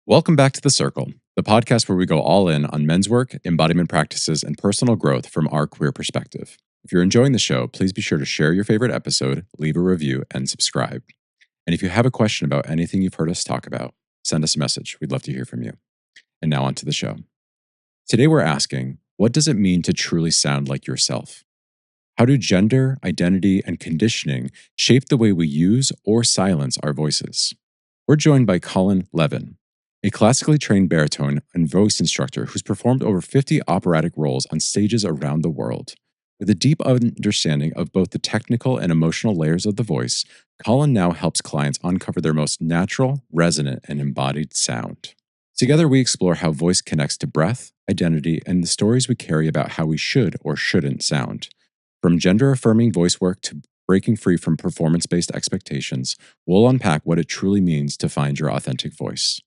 Welcome back to The Circle, the podcast where we go all in on men's work, embodiment practices, and personal growth from our queer perspective. If you're enjoying the show, please be sure to share your favorite episode, leave a review, and subscribe. And if you have a question about anything you've heard us talk about, send us a message. We'd love to hear from you. And now on to the show. Today we're asking, what does it mean to truly sound like yourself? How do gender, identity, and conditioning shape the way we use or silence our voices? We're joined by Colin Levin, a classically trained baritone and voice instructor who's performed over 50 operatic roles on stages around the world. With a deep understanding of both the technical and emotional layers of the voice, Colin now helps clients uncover their most natural, resonant, and embodied sound. Together, we explore how voice connects to breath, identity, and the stories we carry about how we should or shouldn't sound. From gender-affirming voice work to breaking free from performance-based expectations, we'll unpack what it truly means to find your authentic voice.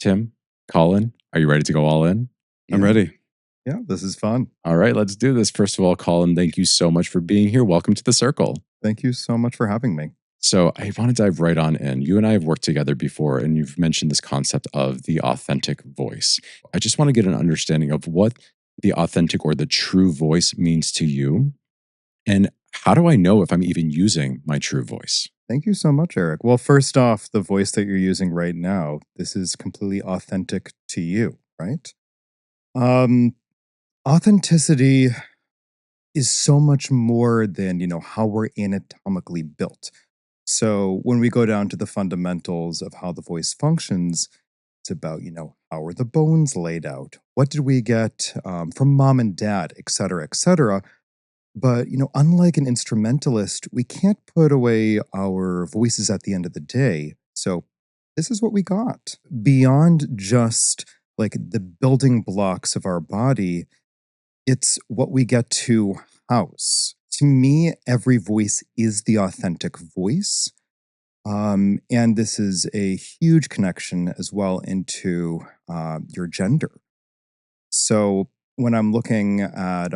Tim, Colin, are you ready to go all in? I'm ready. Yeah, this is fun. All right, let's do this. First of all, Colin, thank you so much for being here. Welcome to The Circle. Thank you so much for having me. So I want to dive right on in. You and I have worked together before, and you've mentioned this concept of the authentic voice. I just want to get an understanding of what the authentic or the true voice means to you. And how do I know if I'm even using my true voice? Thank you so much, Eric. Well, first off, the voice that you're using right now, this is completely authentic to you, right? Authenticity is so much more than, how we're anatomically built. So when we go down to the fundamentals of how the voice functions, it's about, how are the bones laid out? What did we get from mom and dad, et cetera, et cetera. But, unlike an instrumentalist, we can't put away our voices at the end of the day. So this is what we got. Beyond just like the building blocks of our body, it's what we get to house. To me, every voice is the authentic voice. And this is a huge connection as well into your gender. So when I'm looking at,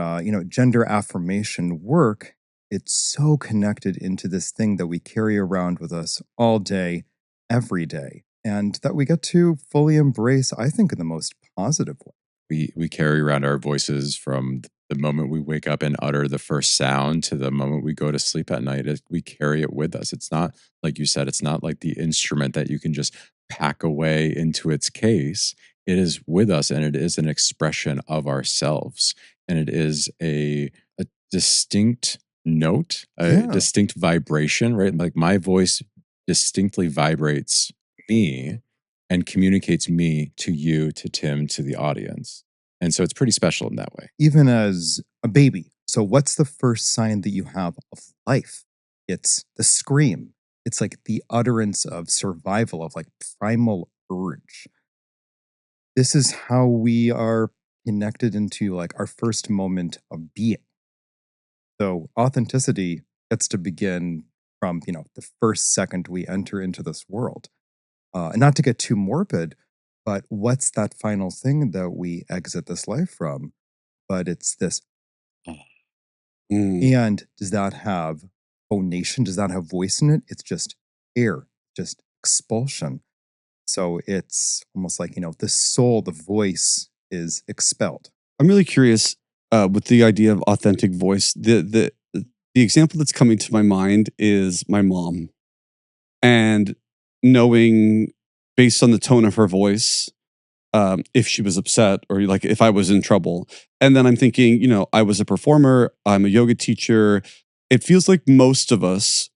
gender affirmation work, it's so connected into this thing that we carry around with us all day, every day, and that we get to fully embrace, I think, in the most positive way. We carry around our voices from the moment we wake up and utter the first sound to the moment we go to sleep at night. We carry it with us. It's not, like you said, it's not like the instrument that you can just pack away into its case. It is with us, and it is an expression of ourselves. And it is a distinct note, a distinct vibration, right? Like my voice distinctly vibrates me and communicates me to you, to Tim, to the audience. And so it's pretty special in that way. Even as a baby. So what's the first sign that you have of life? It's the scream. It's like the utterance of survival, of like primal urge. This is how we are connected into like our first moment of being. So authenticity gets to begin from, the first second we enter into this world. And not to get too morbid, but what's that final thing that we exit this life from? But it's this. And does that have phonation? Does that have voice in it? It's just air, just expulsion. So it's almost like, the soul, the voice is expelled. I'm really curious with the idea of authentic voice. The example that's coming to my mind is my mom. And knowing based on the tone of her voice, if she was upset or like if I was in trouble. And then I'm thinking, I was a performer, I'm a yoga teacher. It feels like most of us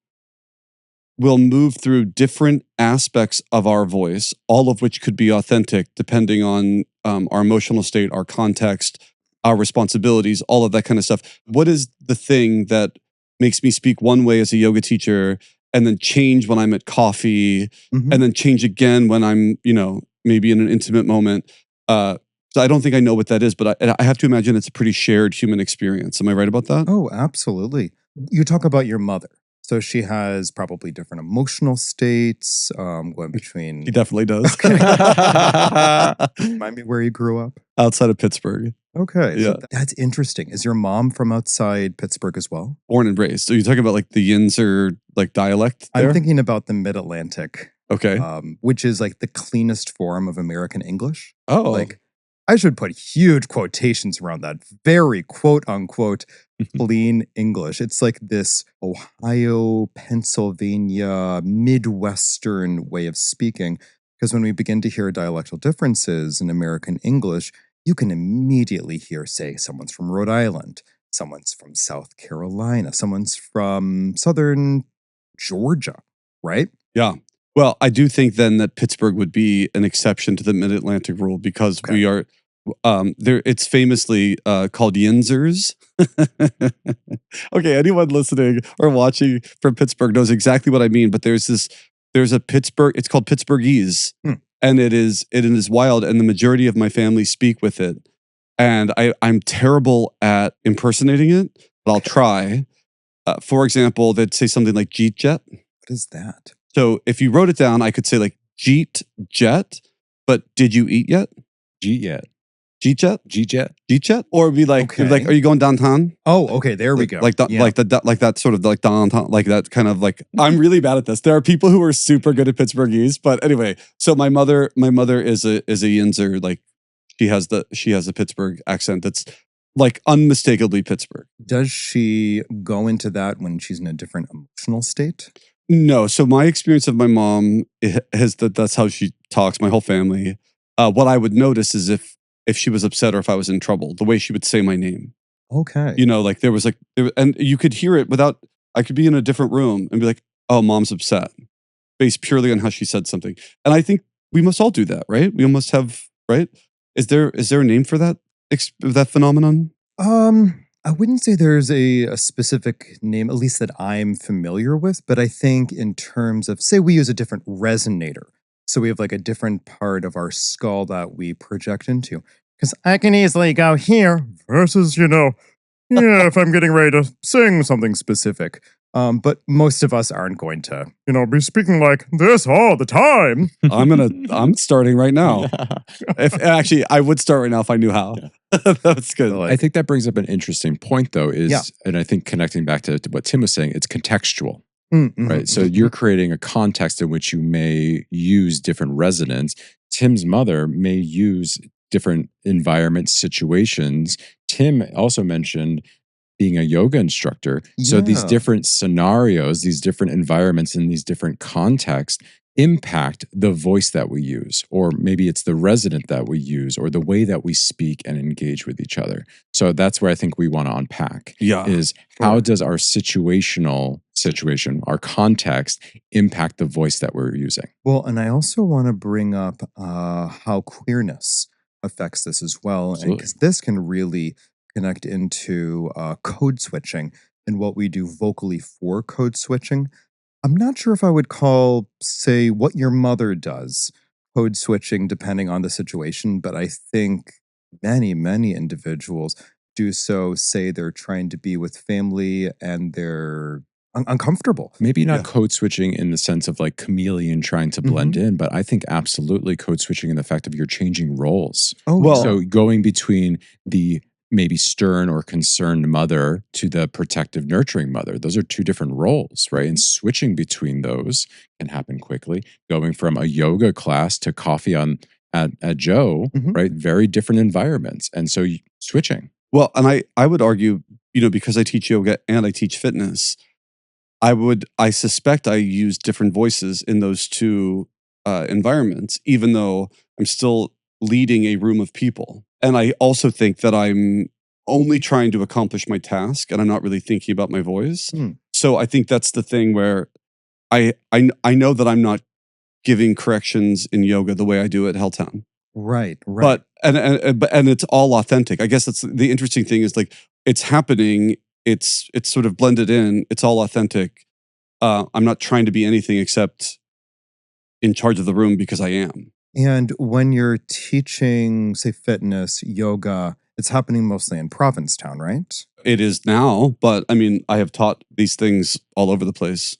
will move through different aspects of our voice, all of which could be authentic depending on our emotional state, our context, our responsibilities, all of that kind of stuff. What is the thing that makes me speak one way as a yoga teacher and then change when I'm at coffee and then change again when I'm, maybe in an intimate moment? So I don't think I know what that is, but I have to imagine it's a pretty shared human experience. Am I right about that? Oh, absolutely. You talk about your mother. So she has probably different emotional states going between... He definitely does. Remind me where you grew up? Outside of Pittsburgh. Okay. Yeah. So that's interesting. Is your mom from outside Pittsburgh as well? Born and raised. So you're talking about like the Yinzer like dialect there? I'm thinking about the mid-Atlantic Okay. which is like the cleanest form of American English. Oh. Like, I should put huge quotations around that. Very quote unquote clean English. It's like this Ohio, Pennsylvania, Midwestern way of speaking. Because when we begin to hear dialectal differences in American English, you can immediately hear, say, someone's from Rhode Island, someone's from South Carolina, someone's from Southern Georgia, right? Yeah. Well, I do think then that Pittsburgh would be an exception to the Mid-Atlantic rule because Okay. we are there. It's famously called yinzers. Okay, anyone listening or watching from Pittsburgh knows exactly what I mean. But there's a Pittsburgh. It's called Pittsburghese, and it is wild. And the majority of my family speak with it, and I'm terrible at impersonating it, but I'll try. For example, they'd say something like "jeet jet." What is that? So if you wrote it down, I could say like "jeet jet," but did you eat yet? Jeet yet. Jeet jet? Jeet jet. Jeet jet? Or it'd be like, Okay. are you going downtown? Oh, okay. There we go. Like that sort of like downtown, like that kind of like. I'm really bad at this. There are people who are super good at Pittsburghese, but anyway. So my mother is a yinzer. Like she has a Pittsburgh accent that's like unmistakably Pittsburgh. Does she go into that when she's in a different emotional state? No. So my experience of my mom is that's how she talks. My whole family. What I would notice is if she was upset or if I was in trouble, the way she would say my name. Okay. You know, like and you could hear it without. I could be in a different room and be like, "Oh, mom's upset," based purely on how she said something. And I think we must all do that, right? We must have, right? Is there a name for that phenomenon? I wouldn't say there's a specific name, at least that I'm familiar with, but I think in terms of, say we use a different resonator. So we have like a different part of our skull that we project into. Because I can easily go here versus, if I'm getting ready to sing something specific. But most of us aren't going to, be speaking like this all the time. I'm starting right now. If actually, I would start right now if I knew how. Yeah. That's good. I think that brings up an interesting point, though, and I think connecting back to what Tim was saying, it's contextual, right? So you're creating a context in which you may use different resonance. Tim's mother may use different environment situations. Tim also mentioned being a yoga instructor. So these different scenarios, these different environments, and these different contexts impact the voice that we use, or maybe it's the resonant that we use, or the way that we speak and engage with each other. So that's where I think we want to unpack is how does our situation, our context impact the voice that we're using? Well, and I also want to bring up how queerness affects this as well. Absolutely. And because this can really connect into code switching and what we do vocally for code switching. I'm not sure if I would call, say, what your mother does code switching depending on the situation, but I think many, many individuals do so, say they're trying to be with family and they're uncomfortable. Maybe not code switching in the sense of like chameleon trying to blend in, but I think absolutely code switching in the fact of you're changing roles. Oh, well, so going between the maybe stern or concerned mother to the protective, nurturing mother. Those are two different roles, right? And switching between those can happen quickly. Going from a yoga class to coffee at Joe, right? Very different environments. And so switching. Well, and I would argue, because I teach yoga and I teach fitness, I suspect I use different voices in those two environments, even though I'm still leading a room of people. And I also think that I'm only trying to accomplish my task and I'm not really thinking about my voice. So I think that's the thing where I know that I'm not giving corrections in yoga the way I do at Helltown. Right. But and it's all authentic. I guess that's the interesting thing is like it's happening. It's sort of blended in. It's all authentic. I'm not trying to be anything except in charge of the room because I am. And when you're teaching, say, fitness, yoga, it's happening mostly in Provincetown, right? It is now, but I mean, I have taught these things all over the place.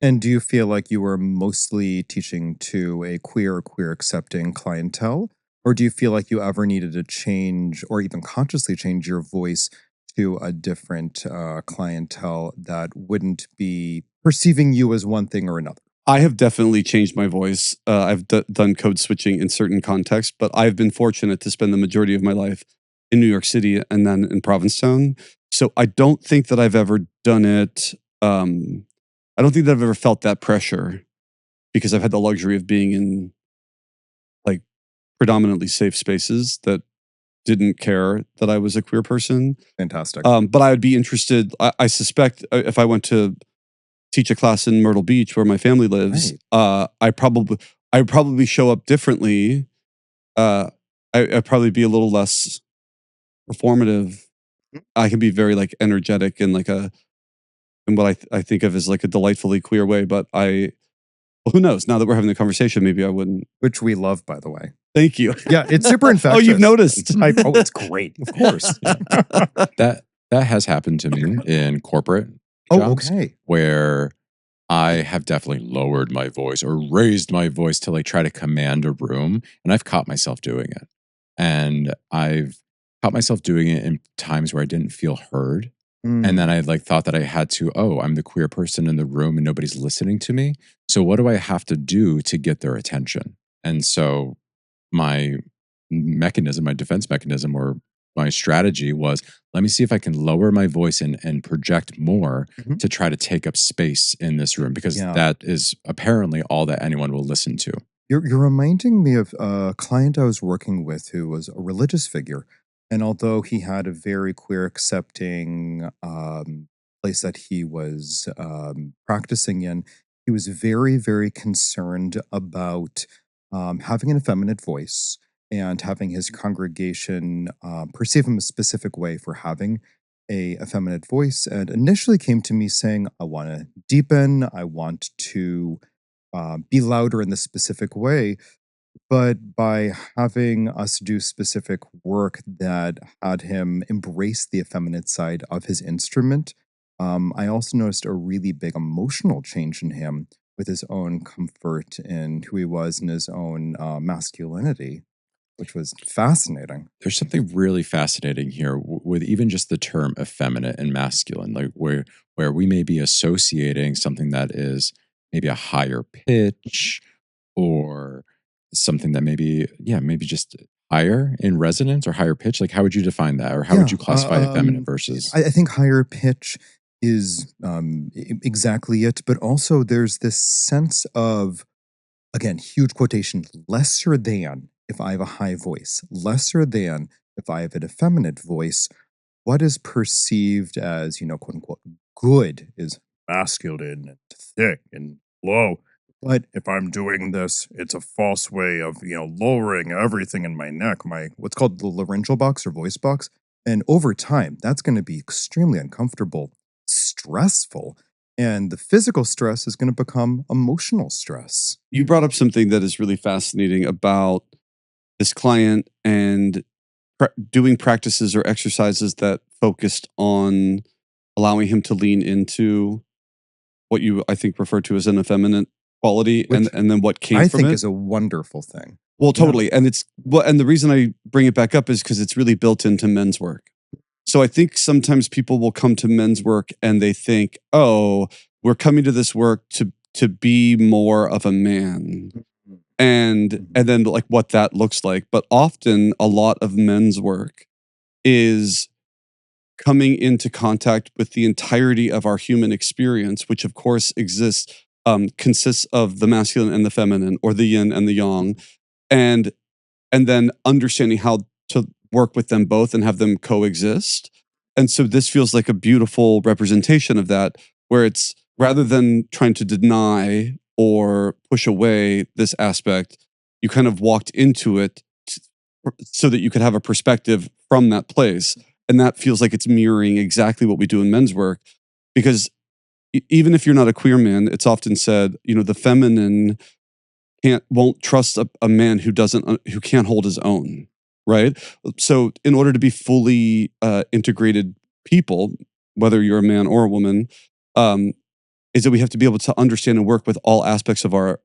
And do you feel like you were mostly teaching to a queer accepting clientele? Or do you feel like you ever needed to change or even consciously change your voice to a different clientele that wouldn't be perceiving you as one thing or another? I have definitely changed my voice. I've done code switching in certain contexts, but I've been fortunate to spend the majority of my life in New York City and then in Provincetown. So I don't think that I've ever done it. I don't think that I've ever felt that pressure because I've had the luxury of being in like predominantly safe spaces that didn't care that I was a queer person. Fantastic. But I would be interested. I suspect if I went to teach a class in Myrtle Beach where my family lives, I'd probably show up differently. I'd probably be a little less performative. I can be very like energetic and like in what I think of as like a delightfully queer way. But well, who knows? Now that we're having the conversation, maybe I wouldn't. Which we love, by the way. Thank you. Yeah, it's super infectious. Oh, you've noticed. It's great. Of course. That has happened to me in corporate Oh, jobs okay. where I have definitely lowered my voice or raised my voice to like try to command a room, and I've caught myself doing it. And I've caught myself doing it in times where I didn't feel heard. And then I like thought that I had to, I'm the queer person in the room and nobody's listening to me. So what do I have to do to get their attention? And so my mechanism, my defense mechanism, or my strategy was, let me see if I can lower my voice and project more to try to take up space in this room, because that is apparently all that anyone will listen to. You're reminding me of a client I was working with who was a religious figure. And although he had a very queer accepting place that he was practicing in, he was very, very concerned about having an effeminate voice and having his congregation perceive him a specific way for having a effeminate voice. And initially came to me saying, I want to deepen, I want to be louder in this specific way. But by having us do specific work that had him embrace the effeminate side of his instrument, I also noticed a really big emotional change in him with his own comfort in who he was and his own masculinity, which was fascinating. There's something really fascinating here with even just the term effeminate and masculine, like where we may be associating something that is maybe a higher pitch or something that maybe just higher in resonance or higher pitch. Like, how would you define that, or how would you classify effeminate versus? I think higher pitch is exactly it, but also there's this sense of, again, huge quotation, lesser than if I have a high voice, lesser than if I have an effeminate voice. What is perceived as, quote unquote, good is masculine and thick and low. But if I'm doing this, it's a false way of, lowering everything in my neck, my what's called the laryngeal box or voice box. And over time, that's going to be extremely uncomfortable, stressful. And the physical stress is going to become emotional stress. You brought up something that is really fascinating about this client and doing practices or exercises that focused on allowing him to lean into what you, I think, refer to as an effeminate quality, and then what came from it. I think is a wonderful thing. Well, totally. And and the reason I bring it back up is because it's really built into men's work. So I think sometimes people will come to men's work and they think, oh, we're coming to this work to be more of a man. And then like what that looks like. But often a lot of men's work is coming into contact with the entirety of our human experience, which of course consists of the masculine and the feminine, or the yin and the yang, and then understanding how to work with them both and have them coexist. And so this feels like a beautiful representation of that, where it's, rather than trying to deny or push away this aspect, you kind of walked into it so that you could have a perspective from that place. And that feels like it's mirroring exactly what we do in men's work. Because even if you're not a queer man, it's often said, the feminine won't trust a man who can't hold his own, right? So in order to be fully integrated people, whether you're a man or a woman, is that we have to be able to understand and work with all aspects of our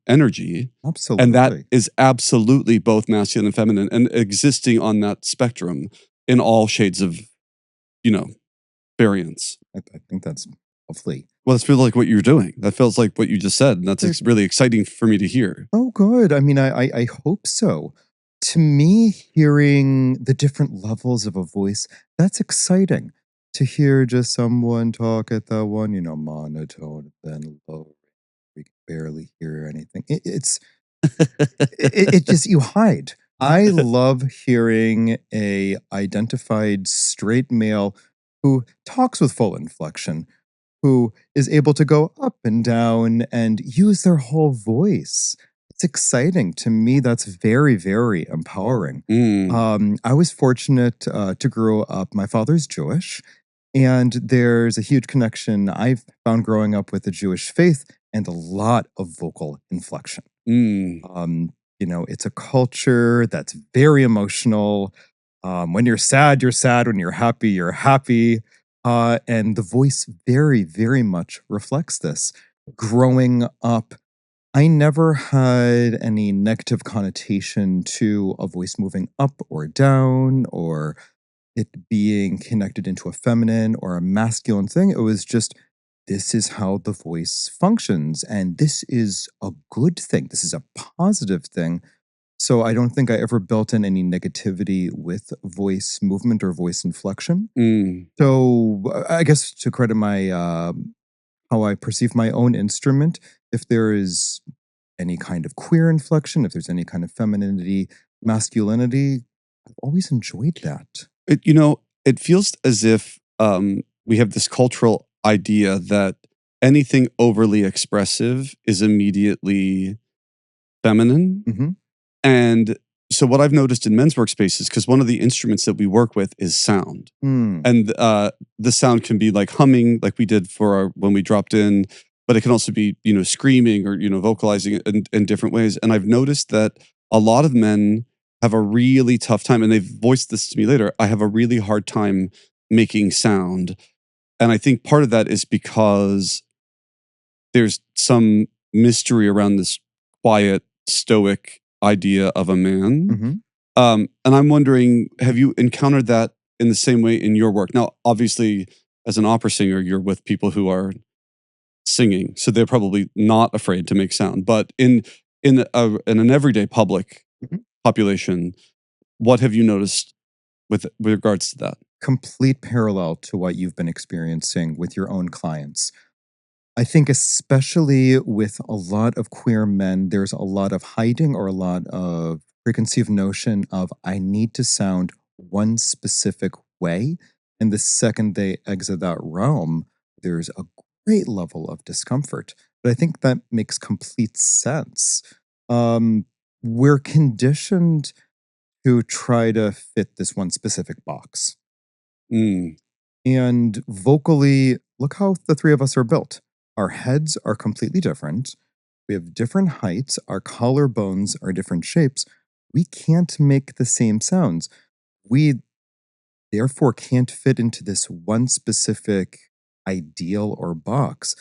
energy. Absolutely. And that is absolutely both masculine and feminine, and existing on that spectrum in all shades of, variance. I think that's lovely. Well, that's really like what you're doing. That feels like what you just said, and that's really exciting for me to hear. Oh, good. I mean, I hope so. To me, hearing the different levels of a voice, that's exciting. To hear just someone talk at that one, monotone, then low, we can barely hear anything. It just you hide. I love hearing a identified straight male who talks with full inflection, who is able to go up and down and use their whole voice. It's exciting. To me, that's very, very empowering. Mm. I was fortunate to grow up. My father's Jewish, and there's a huge connection I've found growing up with the Jewish faith and a lot of vocal inflection. Mm. It's a culture that's very emotional. When you're sad, you're sad. When you're happy, you're happy. And the voice very, very much reflects this. Growing up, I never had any negative connotation to a voice moving up or down or it being connected into a feminine or a masculine thing. It was just, this is how the voice functions. And this is a good thing. This is a positive thing. So I don't think I ever built in any negativity with voice movement or voice inflection. Mm. So I guess to credit my how I perceive my own instrument, if there is any kind of queer inflection, if there's any kind of femininity, masculinity, I've always enjoyed that. It feels as if we have this cultural idea that anything overly expressive is immediately feminine. Mhm. And so what I've noticed in men's workspaces, because one of the instruments that we work with is sound. Mm. And the sound can be like humming, like we did for when we dropped in, but it can also be, screaming or, vocalizing it in different ways. And I've noticed that a lot of men have a really tough time, and they've voiced this to me later. I have a really hard time making sound. And I think part of that is because there's some mystery around this quiet, stoic idea of a man. Mhm. And I'm wondering, have you encountered that in the same way in your work? Now, obviously, as an opera singer, you're with people who are singing, so they're probably not afraid to make sound. But in an everyday public Mhm. population, what have you noticed with regards to that? Complete parallel to what you've been experiencing with your own clients. I think especially with a lot of queer men, there's a lot of hiding or a lot of preconceived notion of I need to sound one specific way. And the second they exit that realm, there's a great level of discomfort. But I think that makes complete sense. Um, we're conditioned to try to fit this one specific box. Mm. And vocally, look how the three of us are built. Our heads are completely different. We have different heights. Our collarbones are different shapes. We can't make the same sounds. We therefore can't fit into this one specific ideal or box.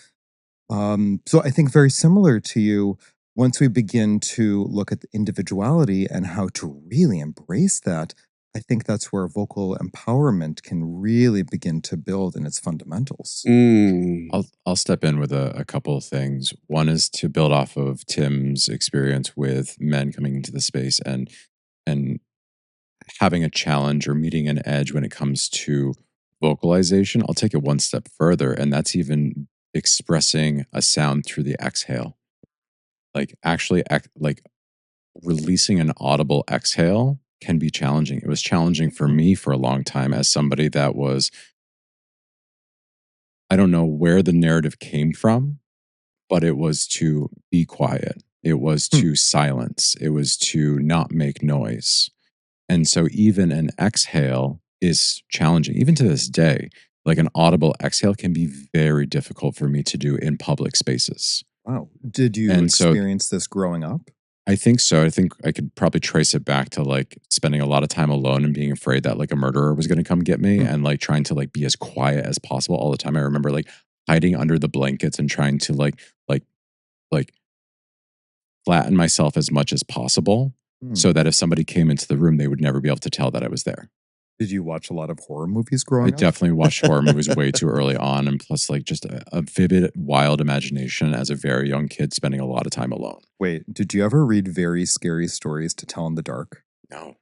So I think very similar to you, once we begin to look at the individuality and how to really embrace that, I think that's where vocal empowerment can really begin to build in its fundamentals. Mm. I'll step in with a couple of things. One is to build off of Tim's experience with men coming into the space and having a challenge or meeting an edge when it comes to vocalization. I'll take it one step further, and that's even expressing a sound through the exhale. Like actually, like releasing an audible exhale can be challenging. It was challenging for me for a long time as somebody that was, I don't know where the narrative came from, but it was to be quiet. It was Hmm. to silence. It was to not make noise. And so even an exhale is challenging. Even to this day, like an audible exhale can be very difficult for me to do in public spaces. Wow. Did you And so experience this growing up? I think so. I think I could probably trace it back to like spending a lot of time alone and being afraid that like a murderer was going to come get me Hmm. and like trying to like be as quiet as possible all the time. I remember like hiding under the blankets and trying to like flatten myself as much as possible Hmm. so that if somebody came into the room, they would never be able to tell that I was there. Did you watch a lot of horror movies I growing up? definitely watched horror movies way too early on, and plus, like, just a vivid, wild imagination as a very young kid spending a lot of time alone. Wait, did you ever read very scary stories to tell in the dark? No,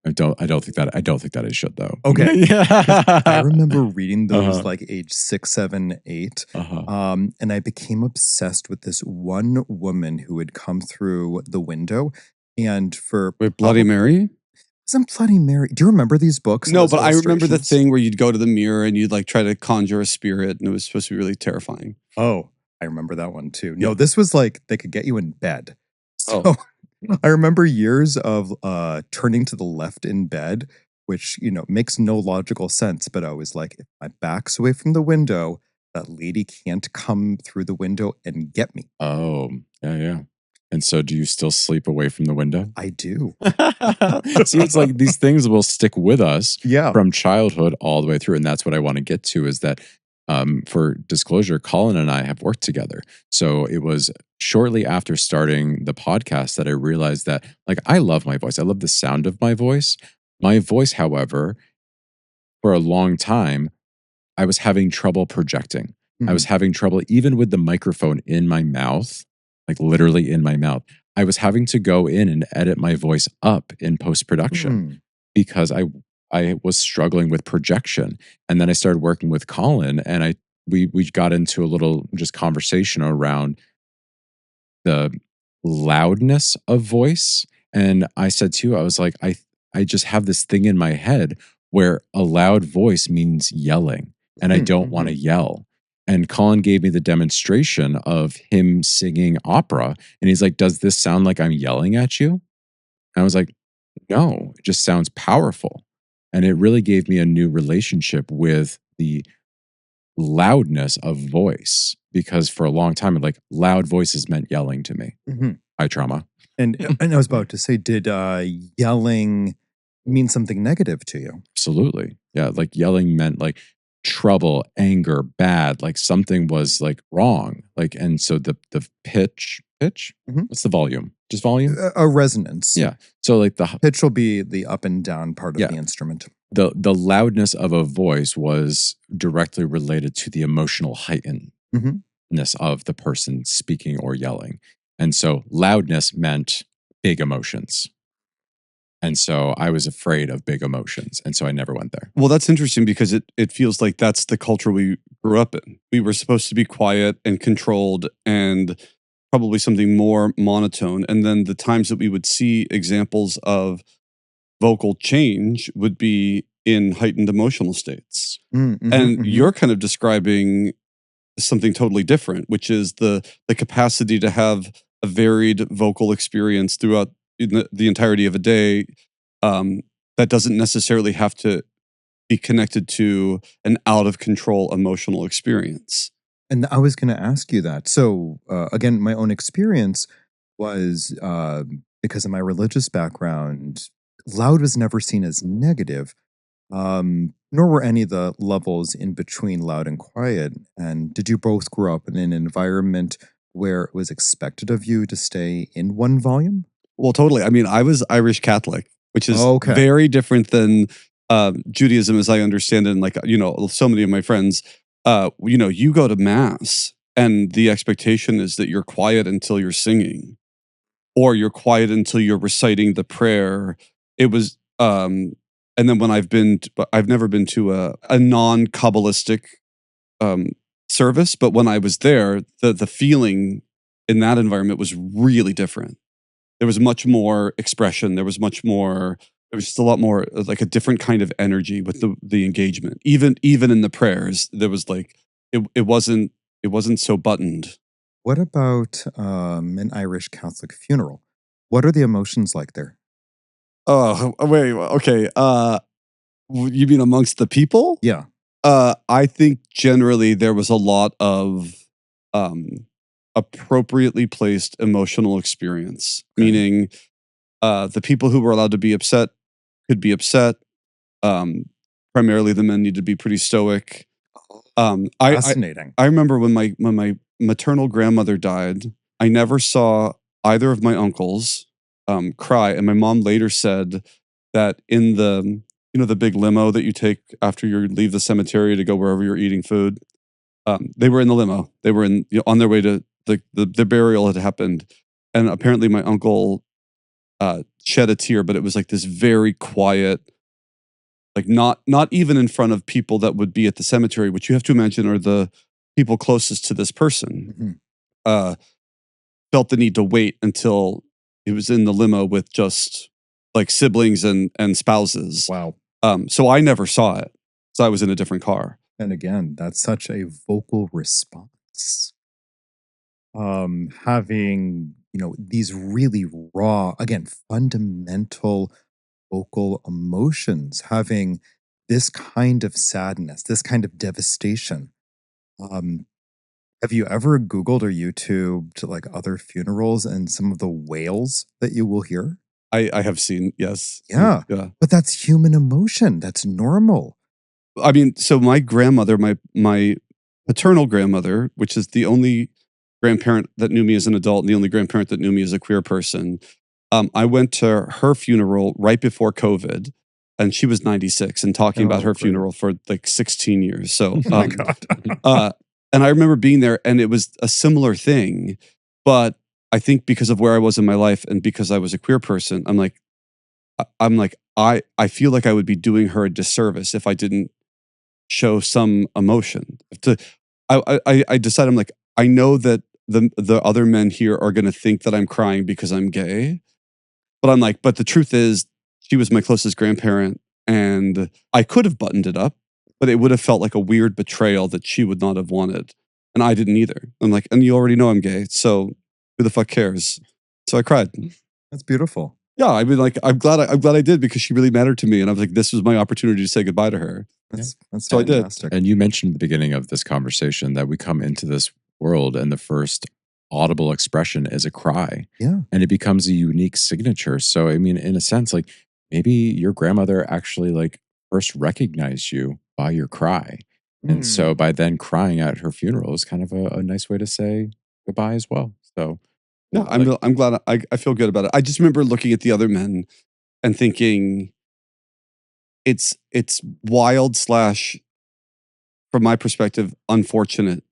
I don't think that I should though. Okay. 'Cause I Yeah. remember reading those Uh-huh. like age 6, 7, 8. Uh-huh. And I became obsessed with this one woman who would come through the window. And for Wait, Bloody Mary? wasn't Bloody Mary. Do you remember these books? and No, those but I remember the illustrations? thing where you'd go to the mirror and you'd like try to conjure a spirit, and it was supposed to be really terrifying. Oh, I remember that one too. Yeah. No, this was like they could get you in bed. So Oh. I remember years of turning to the left in bed, which, makes no logical sense. But I was like, if my back's away from the window, that lady can't come through the window and get me. Oh, yeah. And so do you still sleep away from the window? I do. See, it's like these things will stick with us Yeah. from childhood all the way through. And that's what I want to get to is that for disclosure, Colin and I have worked together. So it was shortly after starting the podcast that I realized that, like, I love my voice. I love the sound of my voice. My voice, however, for a long time, I was having trouble projecting. I was having trouble even with the microphone in my mouth, like literally in my mouth. I was having to go in and edit my voice up in post-production because I was struggling with projection. And then I started working with Colin, and we got into a little just conversation around the loudness of voice. And I said to you, I was like, I just have this thing in my head where a loud voice means yelling, and I don't want to yell. And Colin gave me the demonstration of him singing opera, and he's like, "Does this sound like I'm yelling at you?" And I was like, "No, it just sounds powerful." And it really gave me a new relationship with the loudness of voice, because for a long time, like, loud voices meant yelling to me. Eye trauma. And I was about to say, did yelling mean something negative to you? Absolutely. Yeah. Like yelling meant like trouble, anger, bad, like something was like wrong. Like, and so the pitch, Mhm. what's the volume? Just volume? A resonance. Yeah. So like the Pitch will be the up and down part of Yeah. the instrument. the loudness of a voice was directly related to the emotional heightenedness of the person speaking or yelling. And so loudness meant big emotions. And so I was afraid of big emotions. And so I never went there. Well, that's interesting because it feels like that's the culture we grew up in. We were supposed to be quiet and controlled and probably something more monotone. And then the times that we would see examples of vocal change would be in heightened emotional states. And you're kind of describing something totally different, which is the capacity to have a varied vocal experience throughout the entirety of a day, that doesn't necessarily have to be connected to an out of control emotional experience. And I was going to ask you that. So, again, my own experience was because of my religious background, loud was never seen as negative, nor were any of the levels in between loud and quiet. And did you both grow up in an environment where it was expected of you to stay in one volume? Well, totally. I mean, I was Irish Catholic, which is Okay. very different than Judaism as I understand it. And like, so many of my friends, you go to mass and the expectation is that you're quiet until you're singing or you're quiet until you're reciting the prayer. It was, and then when I've never been to a non-Kabbalistic service, but when I was there, the feeling in that environment was really different. There was much more expression. There was just a lot more like a different kind of energy with the engagement. Even in the prayers, there was like it wasn't so buttoned. What about an Irish Catholic funeral? What are the emotions like there? Oh wait, okay. You mean amongst the people? Yeah. I think generally there was a lot of appropriately placed emotional experience, meaning the people who were allowed to be upset could be upset. Primarily, the men need to be pretty stoic. Fascinating. I remember when my maternal grandmother died, I never saw either of my uncles cry, and my mom later said that in the the big limo that you take after you leave the cemetery to go wherever you're eating food. They were in the limo. They were on their way to the burial had happened, and apparently my uncle shed a tear, but it was like this very quiet, like not even in front of people that would be at the cemetery, which you have to imagine are the people closest to this person. Mhm. Felt the need to wait until he was in the limo with just like siblings and spouses. Wow. So I never saw it. So I was in a different car. And again, that's such a vocal response. Having, these really raw, again, fundamental vocal emotions, having this kind of sadness, this kind of devastation. Um, have you ever Googled or YouTubed like other funerals and some of the wails that you will hear? I have seen, yes. Yeah. Yeah. But that's human emotion. That's normal. I mean, so my grandmother, my paternal grandmother, which is the only grandparent that knew me as an adult and the only grandparent that knew me as a queer person, I went to her funeral right before COVID, and she was 96 and talking about Oh, her great. funeral for like 16 years. So, Oh my God. and I remember being there, and it was a similar thing, but I think because of where I was in my life and because I was a queer person, I feel like I would be doing her a disservice if I didn't show some emotion. I decided, I'm like, I know that the other men here are going to think that I'm crying because I'm gay, but I'm like, but the truth is, she was my closest grandparent, and I could have buttoned it up, but it would have felt like a weird betrayal that she would not have wanted, and I didn't either. I'm like, and you already know I'm gay, so who the fuck cares? So I cried. That's beautiful. Yeah, I mean, like, I'm glad I did, because she really mattered to me, and I was like, this was my opportunity to say goodbye to her. That's So I did. fantastic. And you mentioned at the beginning of this conversation that we come into this world and the first audible expression is a cry. Yeah. And it becomes a unique signature. So, I mean, in a sense, like maybe your grandmother actually like first recognized you by your cry. And so Mm. by then crying at her funeral is kind of a nice way to say goodbye as well. So, Yeah, like, I'm glad. I feel good about it. I just remember looking at the other men and thinking it's wild slash, from my perspective, unfortunate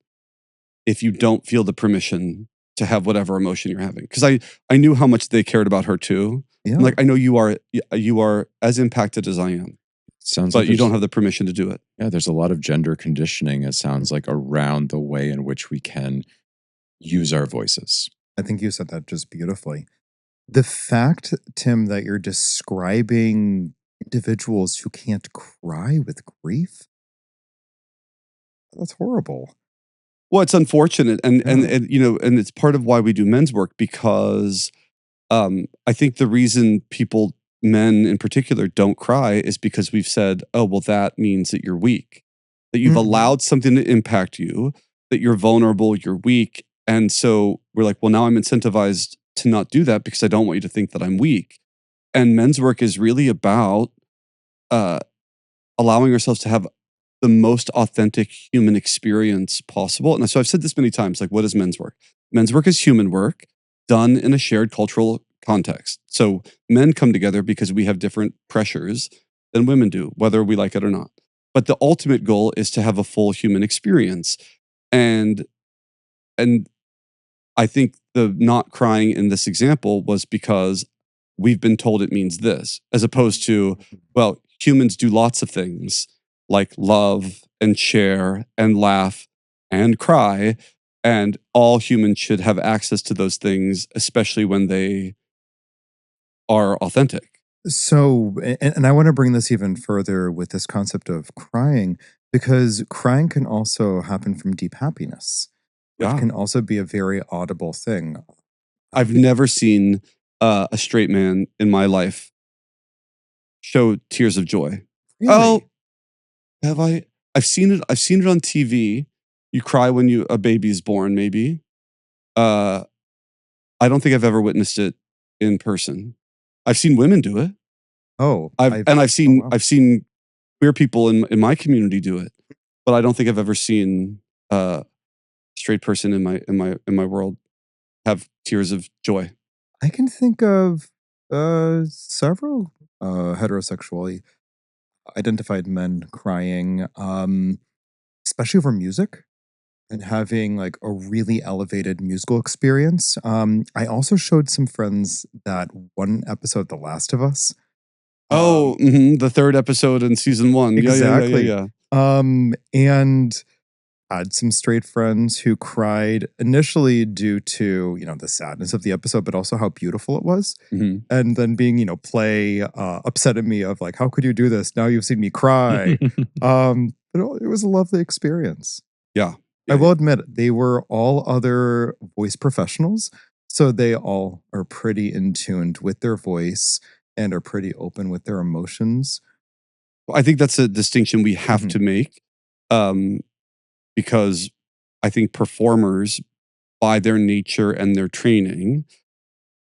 if you don't feel the permission to have whatever emotion you're having. Because I knew how much they cared about her too. Yeah. I'm like, I know you are as impacted as I am, sounds but like you don't there's- have the permission to do it. Yeah, there's a lot of gender conditioning, it sounds like, around the way in which we can use our voices. I think you said that just beautifully. The fact, Tim, that you're describing individuals who can't cry with grief, that's horrible. Well, it's unfortunate, and Yeah. and it's part of why we do men's work, because I think the reason men in particular, don't cry is because we've said, oh, well, that means that you're weak, that you've Mhm. allowed something to impact you, that you're vulnerable, you're weak. And so we're like, well, now I'm incentivized to not do that because I don't want you to think that I'm weak. And men's work is really about uh, allowing ourselves to have the most authentic human experience possible. And so I've said this many times, like, what is men's work? Men's work is human work done in a shared cultural context. So men come together because we have different pressures than women do, whether we like it or not. But the ultimate goal is to have a full human experience. And and I think the not crying in this example was because we've been told it means this, as opposed to, well, humans do lots of things like love and share and laugh and cry. And all humans should have access to those things, especially when they are authentic. So, and I want to bring this even further with this concept of crying, because crying can also happen from deep happiness, which Yeah. can also be a very audible thing. I've never seen a straight man in my life show tears of joy. Really? Oh, have I? I've seen it. I've seen it on TV. You cry when a baby is born, maybe. Uh, I don't think I've ever witnessed it in person. I've seen women do it. Oh, I've oh, seen wow. I've seen queer people in my community do it, but I don't think I've ever seen a straight person in my world have tears of joy. I can think of several heterosexually identified men crying, especially over music and having like a really elevated musical experience. I also showed some friends that one episode of The Last of Us. Oh, the third episode in season 1. Exactly. Yeah. And had some straight friends who cried initially due to, the sadness of the episode, but also how beautiful it was. Mhm. And then being, play upset at me of like, how could you do this? Now you've seen me cry. But it was a lovely experience. Yeah. I will admit, they were all other voice professionals. So they all are pretty in tuned with their voice and are pretty open with their emotions. I think that's a distinction we have Mhm. to make, because I think performers, by their nature and their training,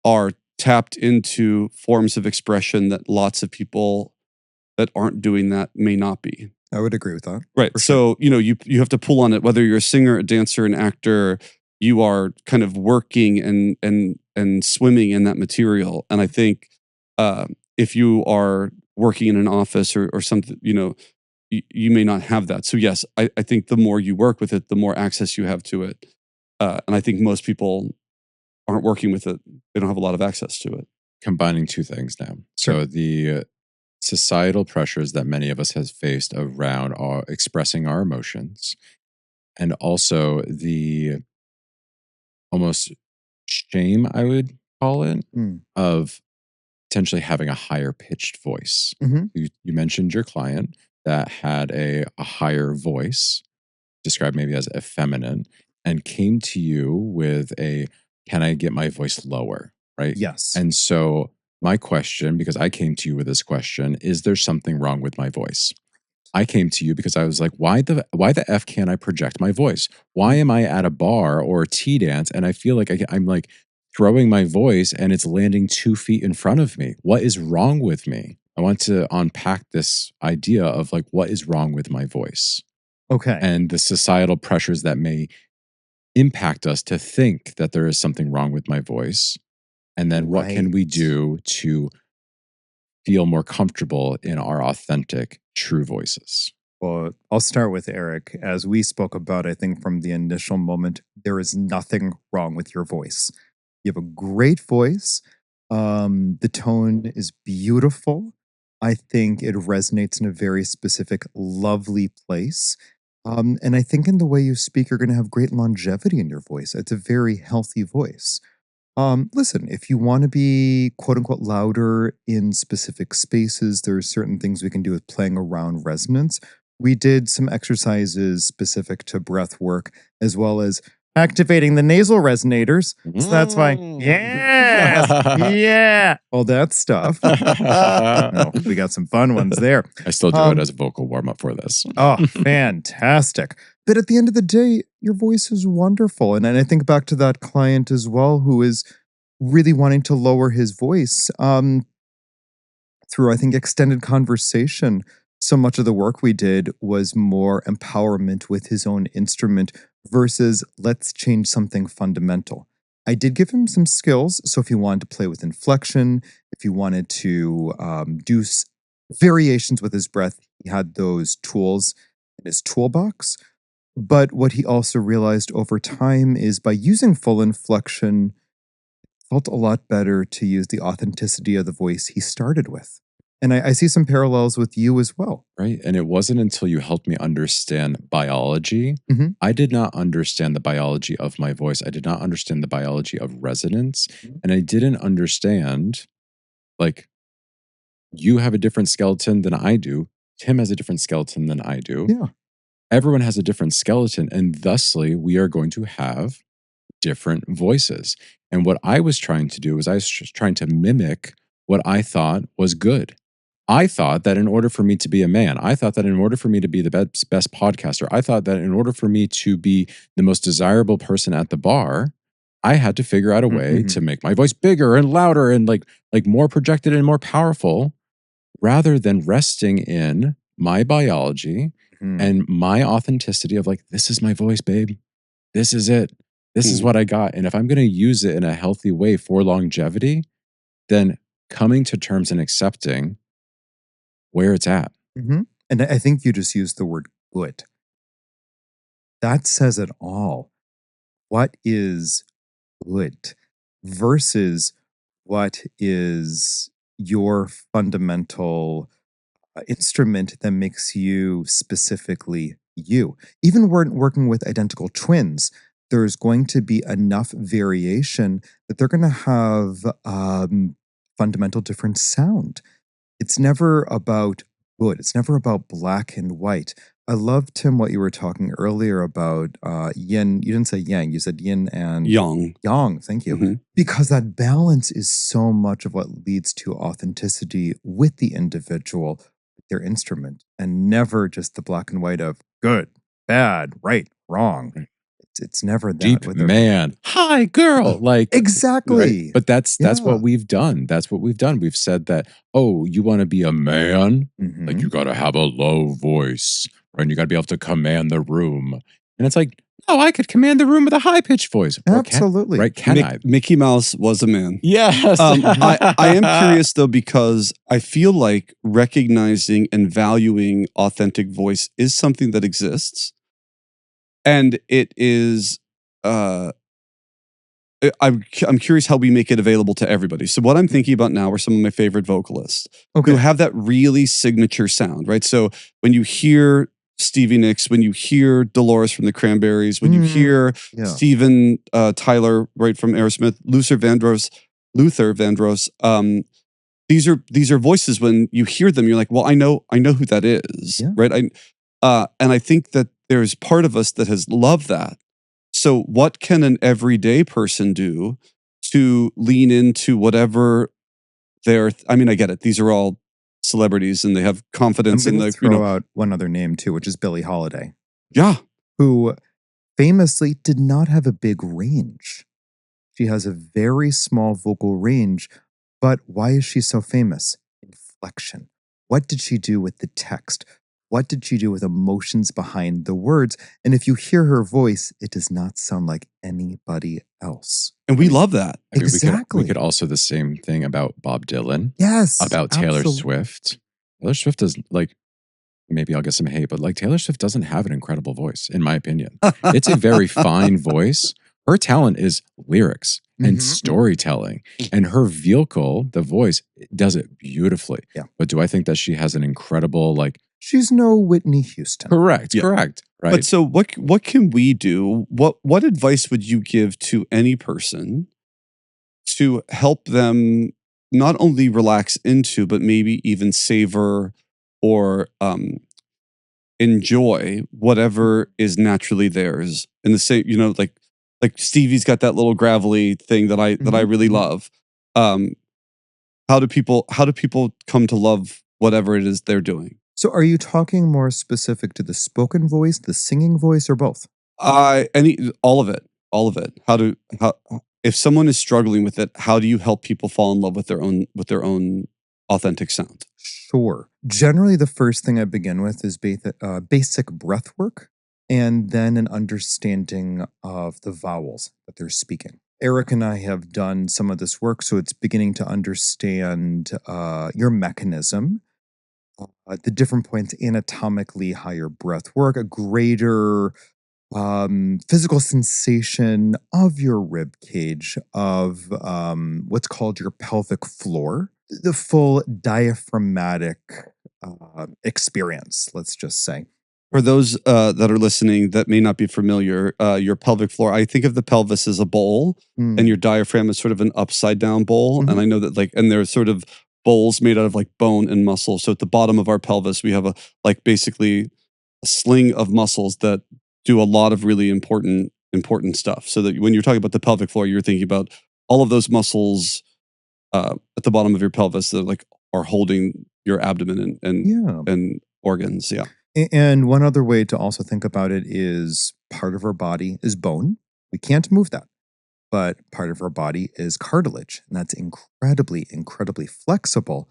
are tapped into forms of expression that lots of people that aren't doing that may not be. I would agree with that. Right. For sure. So, you have to pull on it, whether you're a singer, a dancer, an actor, you are kind of working and swimming in that material. And I think if you are working in an office or something, you may not have that. So yes, I think the more you work with it, the more access you have to it. And I think most people aren't working with it. They don't have a lot of access to it. Combining two things now. Sure. So the societal pressures that many of us has faced around expressing our emotions, and also the almost shame, I would call it, Mm. of potentially having a higher pitched voice. Mhm. You mentioned your client that had a higher voice, described maybe as effeminate, and came to you with can I get my voice lower? Right. Yes. And so my question, because I came to you with this question, is there something wrong with my voice? I came to you because I was like, why the F can't I project my voice? Why am I at a bar or a tea dance and I feel like I'm like throwing my voice and it's landing 2 feet in front of me? What is wrong with me? I want to unpack this idea of like, what is wrong with my voice Okay. and the societal pressures that may impact us to think that there is something wrong with my voice. And then what can we Right. do to feel more comfortable in our authentic, true voices? Well, I'll start with Eric. As we spoke about, I think from the initial moment, there is nothing wrong with your voice. You have a great voice. The tone is beautiful. I think it resonates in a very specific, lovely place. And I think in the way you speak, you're going to have great longevity in your voice. It's a very healthy voice. Listen, if you want to be quote unquote louder in specific spaces, there are certain things we can do with playing around resonance. We did some exercises specific to breath work as well as activating the nasal resonators. So that's why, yes, yeah, all that stuff. Oh, we got some fun ones there. I still do it as a vocal warm up for this. Oh, fantastic. But at the end of the day, your voice is wonderful. And I think back to that client as well who is really wanting to lower his voice through, I think, extended conversation. So much of the work we did was more empowerment with his own instrument versus let's change something fundamental. I did give him some skills. So if he wanted to play with inflection, if he wanted to do variations with his breath, he had those tools in his toolbox. But what he also realized over time is by using full inflection, it felt a lot better to use the authenticity of the voice he started with. And I see some parallels with you as well. Right. And it wasn't until you helped me understand biology. Mhm. I did not understand the biology of my voice. I did not understand the biology of resonance. And I didn't understand, like, you have a different skeleton than I do. Tim has a different skeleton than I do. Yeah. Everyone has a different skeleton. And thusly, we are going to have different voices. And what I was trying to do was I was just trying to mimic what I thought was good. I thought that in order for me to be a man, I thought that in order for me to be the best podcaster, I thought that in order for me to be the most desirable person at the bar, I had to figure out a way Mhm. to make my voice bigger and louder and like more projected and more powerful rather than resting in my biology Mhm. and my authenticity of like, this is my voice, babe. This is it. This is Mm. what I got. And if I'm going to use it in a healthy way for longevity, then coming to terms and accepting where it's at. And I think you just used the word good. That says it all. What is good versus what is your fundamental instrument that makes you specifically you. Even when working with identical twins, there's going to be enough variation that they're going to have fundamental different sound. It's never about good. It's never about black and white. I love, Tim, what you were talking earlier about yin. You didn't say yang, you said yin and Yang. yang. Thank you. Mhm. Because that balance is so much of what leads to authenticity with the individual, with their instrument, and never just the black and white of good, bad, right, wrong. Right. It's never that Deep with man, hi girl, like right. exactly. But that's Yeah. what we've done. That's what we've done. We've said that, oh, you want to be a man, like you Mhm. got to have a low voice, right? And you got to be able to command the room. And it's like, no, I could command the room with a high pitched voice. Or Absolutely. right? Can I? Mickey Mouse was a man. Yes. I am curious though, because I feel like recognizing and valuing authentic voice is something that exists. And it is, I'm curious how we make it available to everybody. So what I'm thinking about now are some of my favorite vocalists Okay. who have that really signature sound, right? So when you hear Stevie Nicks, when you hear Dolores from the Cranberries, when you hear Yeah. Steven Tyler, right, from Aerosmith, Luther Vandross, these are voices. When you hear them, you're like, well, I know who that is, Yeah. right? And I think that there's part of us that has loved that. So what can an everyday person do to lean into whatever I mean, I get it. These are all celebrities and they have I'm confidence in going to the, throw out one other name too, which is Billie Holiday, yeah. who famously did not have a big range. She has a very small vocal range, but why is she so famous? Inflection. What did she do with the text? What did she do with emotions behind the words? And if you hear her voice, it does not sound like anybody else. And we love that. I mean, Exactly. we could also the same thing about Bob Dylan, Yes. about Taylor absolutely. Swift. Taylor Swift does like, maybe I'll get some hate, but like Taylor Swift doesn't have an incredible voice, in my opinion. It's a very fine voice. Her talent is lyrics and Mhm. storytelling, and her vehicle, the voice, does it beautifully. Yeah. But do I think that she has an incredible, like, She's no Whitney Houston. correct, Yeah. correct, right? But so what can we do? What advice would you give to any person to help them not only relax into, but maybe even savor or enjoy whatever is naturally theirs? In the same, like Stevie's got that little gravelly thing that I really Mhm. love. How do people come to love whatever it is they're doing? So are you talking more specific to the spoken voice, the singing voice, or both? All of it, all of it. How if someone is struggling with it, how do you help people fall in love with their own authentic sound? Sure. Generally, the first thing I begin with is basic breath work and then an understanding of the vowels that they're speaking. Eric and I have done some of this work, so it's beginning to understand your mechanism, the different points anatomically, how your breath work, a greater physical sensation of your rib cage, of what's called your pelvic floor, the full diaphragmatic experience, let's just say. For those that are listening that may not be familiar, your pelvic floor, I think of the pelvis as a bowl Mm. and your diaphragm is sort of an upside down bowl. Mhm. And I know that and there's sort of bowls made out of like bone and muscle. So at the bottom of our pelvis, we have basically a sling of muscles that do a lot of really important stuff. So that when you're talking about the pelvic floor, you're thinking about all of those muscles at the bottom of your pelvis that are holding your abdomen Yeah. and organs. Yeah. And one other way to also think about it is part of our body is bone. We can't move that. But part of our body is cartilage, and that's incredibly, incredibly flexible.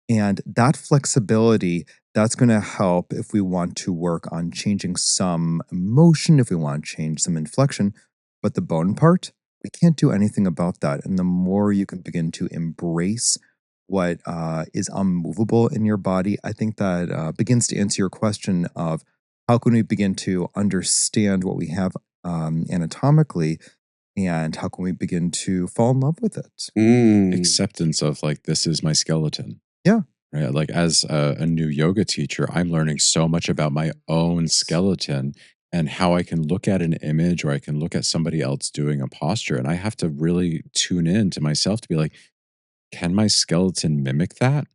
And that flexibility, that's going to help if we want to work on changing some emotion, if we want to change some inflection. But the bone part, we can't do anything about that. And the more you can begin to embrace what is unmovable in your body. I think that begins to answer your question of how can we begin to understand what we have anatomically, and how can we begin to fall in love with it? Acceptance of like, this is my skeleton. Yeah. Right. Like as a new yoga teacher, I'm learning so much about my own skeleton and how I can look at an image or I can look at somebody else doing a posture. And I have to really tune in to myself to be like, can my skeleton mimic that?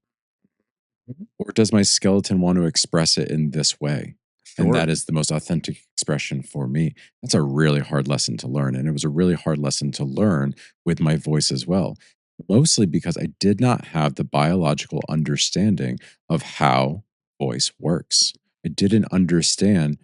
Or does my skeleton want to express it in this way? And Sure. that is the most authentic expression for me. That's a really hard lesson to learn. And it was a really hard lesson to learn with my voice as well, mostly because I did not have the biological understanding of how voice works. I didn't understand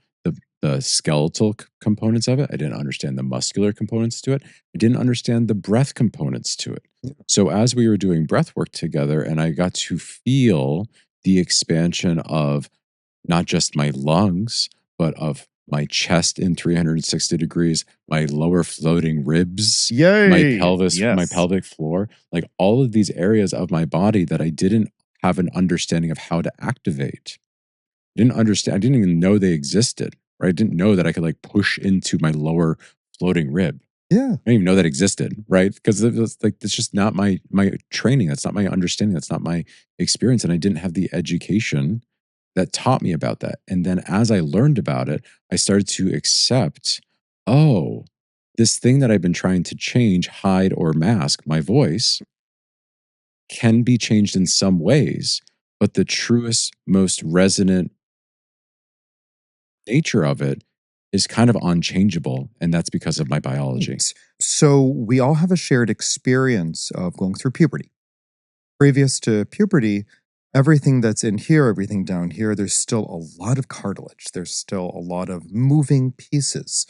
the skeletal components of it. I didn't understand the muscular components to it. I didn't understand the breath components to it. So as we were doing breath work together and I got to feel the expansion of not just my lungs, but of my chest in 360 degrees, my lower floating ribs, my Yay! pelvis, my Yes. pelvic floor, like all of these areas of my body that I didn't have an understanding of how to activate. Didn't understand. I didn't even know they existed, right? I didn't know that I could like push into my lower floating rib. Yeah. I didn't even know that existed, right? Because it's like it's just not my training. That's not my understanding. That's not my experience, and I didn't have the education that taught me about that. And then as I learned about it, I started to accept, oh, this thing that I've been trying to change, hide, or mask, my voice, can be changed in some ways, but the truest, most resonant nature of it is kind of unchangeable. And that's because of my biology. Right. So we all have a shared experience of going through puberty. Previous to puberty, everything that's in here, everything down here, there's still a lot of cartilage. There's still a lot of moving pieces.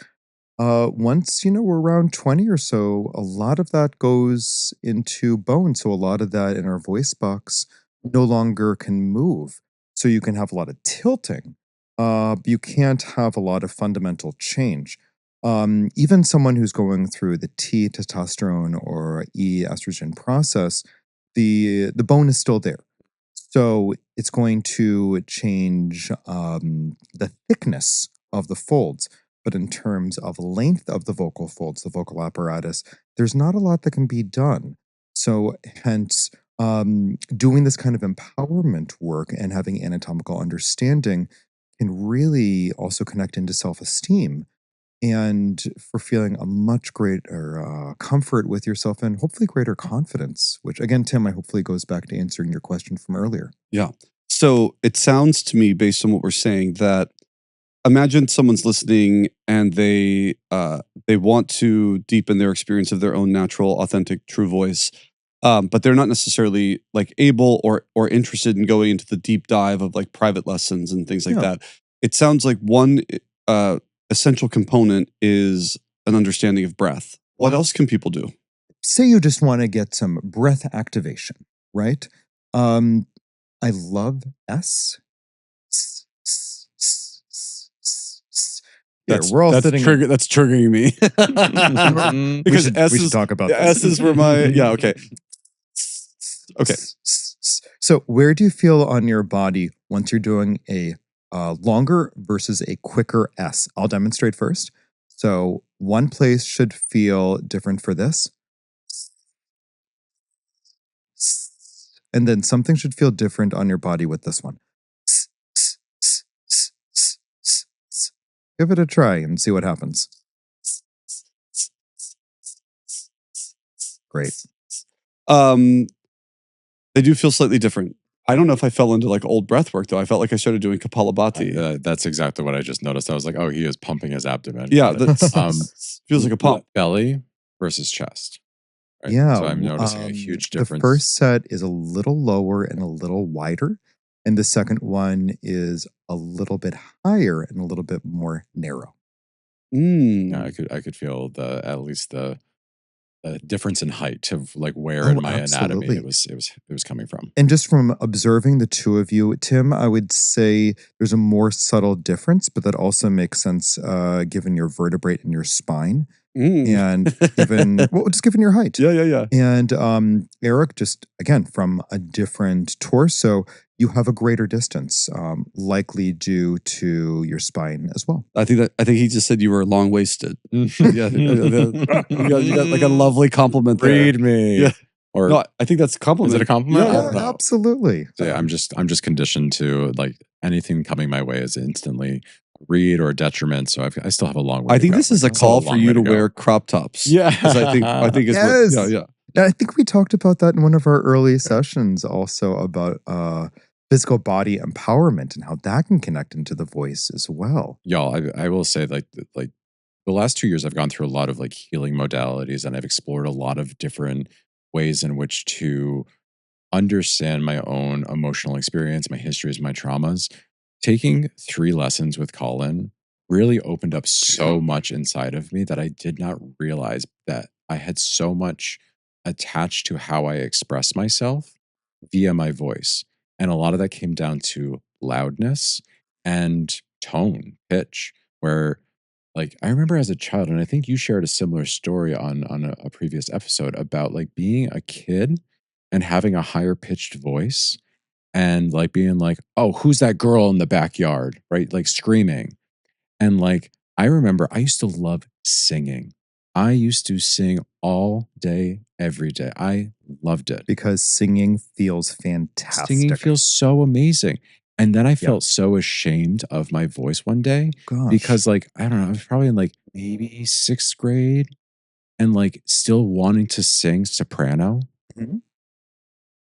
Once, we're around 20 or so, a lot of that goes into bone. So a lot of that in our voice box no longer can move. So you can have a lot of tilting. But you can't have a lot of fundamental change. Even someone who's going through the T testosterone or E estrogen process, the bone is still there. So it's going to change the thickness of the folds. But in terms of length of the vocal folds, the vocal apparatus, there's not a lot that can be done. So hence, doing this kind of empowerment work and having anatomical understanding can really also connect into self-esteem and for feeling a much greater comfort with yourself and hopefully greater confidence, which again, Tim, I hopefully goes back to answering your question from earlier. Yeah. So it sounds to me, based on what we're saying, that imagine someone's listening and they want to deepen their experience of their own natural, authentic, true voice, but they're not necessarily like able or interested in going into the deep dive of like private lessons and things like Yeah. that. It sounds like one essential component is an understanding of breath. What else can people do? Say you just want to get some breath activation, right? I love S. Here, we're all sitting. That's triggering me because we should talk about this. S is where my okay. Okay. So, where do you feel on your body once you're doing a longer versus a quicker S? I'll demonstrate first. So, one place should feel different for this. And then something should feel different on your body with this one. Give it a try and see what happens. Great. They do feel slightly different. I don't know if I fell into like old breath work though. I felt like I started doing Kapalabhati. That's exactly what I just noticed. I was like, oh, he is pumping his abdomen. Yeah, that feels like a pump. Belly versus chest. Right? Yeah. So I'm noticing a huge difference. The first set is a little lower and a little wider. And the second one is a little bit higher and a little bit more narrow. Yeah, I could feel at least the difference in height of like where in my anatomy it was coming from. And just from observing the two of you, Tim, I would say there's a more subtle difference, but that also makes sense given your vertebrae in your spine. And given, well, just given your height. Yeah. And Eric, just again, from a different torso, you have a greater distance, likely due to your spine as well. I think he just said you were long waisted. Yeah, you got like a lovely compliment there. Read me. Yeah. Or No, I think that's a compliment. is it a compliment? Yeah, I Yeah, don't know. absolutely. So, yeah, I'm just conditioned to like anything coming my way is instantly a read or a detriment. So I still have a long way. I to think go. this is a Still call for long you way to go. wear crop tops. Yeah, because I think is Yes. what. Yeah. And I think we talked about that in one of our early sessions also about physical body empowerment and how that can connect into the voice as well. Y'all, I will say like the last 2 years I've gone through a lot of like healing modalities, and I've explored a lot of different ways in which to understand my own emotional experience, my histories, my traumas. Taking 3 lessons with Colin really opened up so much inside of me that I did not realize that I had so much attached to how I express myself via my voice. And a lot of that came down to loudness and tone, pitch, where like I remember as a child, and I think you shared a similar story on a previous episode about like being a kid and having a higher pitched voice and like being like, oh, who's that girl in the backyard? Right? Like screaming. And like, I remember I used to love singing. I used to sing all day, every day. I loved it. Because singing feels fantastic. Singing feels so amazing. And then I felt so ashamed of my voice one day Gosh. because, like, I don't know, I was probably in like maybe 6th grade and like still wanting to sing soprano. Mhm.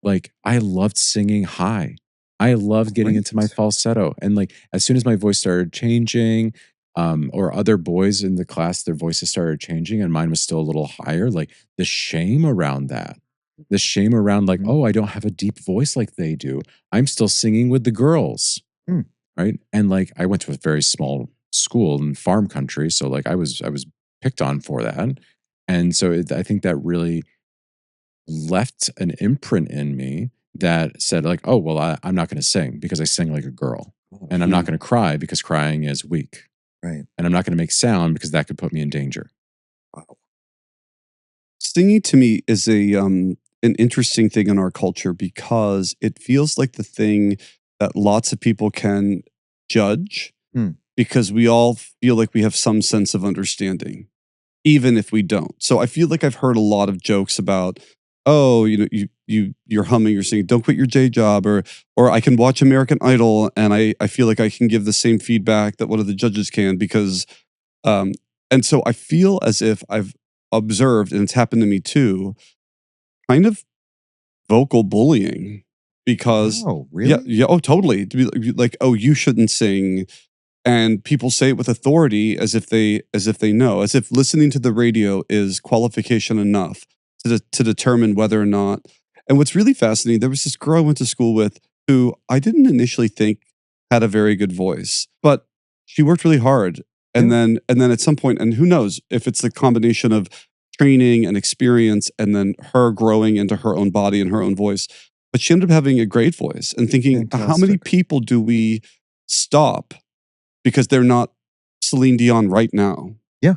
Like, I loved singing high. I loved getting into my Great. falsetto. And like, as soon as my voice started changing, or other boys in the class, their voices started changing and mine was still a little higher, like the shame around that, the shame around like, Mhm. oh, I don't have a deep voice like they do. I'm still singing with the girls. Hmm. Right. And like, I went to a very small school in farm country. So like, I was picked on for that. And so I think that really left an imprint in me that said like, oh, well, I'm not going to sing because I sing like a girl. And I'm not going to cry because crying is weak. Right. And I'm not going to make sound because that could put me in danger. Wow. Singing to me is an interesting thing in our culture because it feels like the thing that lots of people can judge because we all feel like we have some sense of understanding, even if we don't. So I feel like I've heard a lot of jokes about, oh, you're humming, you're singing, don't quit your day job, or I can watch American Idol and I feel like I can give the same feedback that one of the judges can because and so I feel as if I've observed, and it's happened to me too, kind of vocal bullying because Oh, really? yeah, oh, totally. To be like, oh, you shouldn't sing, and people say it with authority as if they know, as if listening to the radio is qualification enough to determine whether or not. And what's really fascinating, there was this girl I went to school with who I didn't initially think had a very good voice, but she worked really hard. And then at some point, and who knows if it's the combination of training and experience and then her growing into her own body and her own voice, but she ended up having a great voice and thinking, how many Fantastic. people do we stop because they're not Celine Dion right now? Yeah.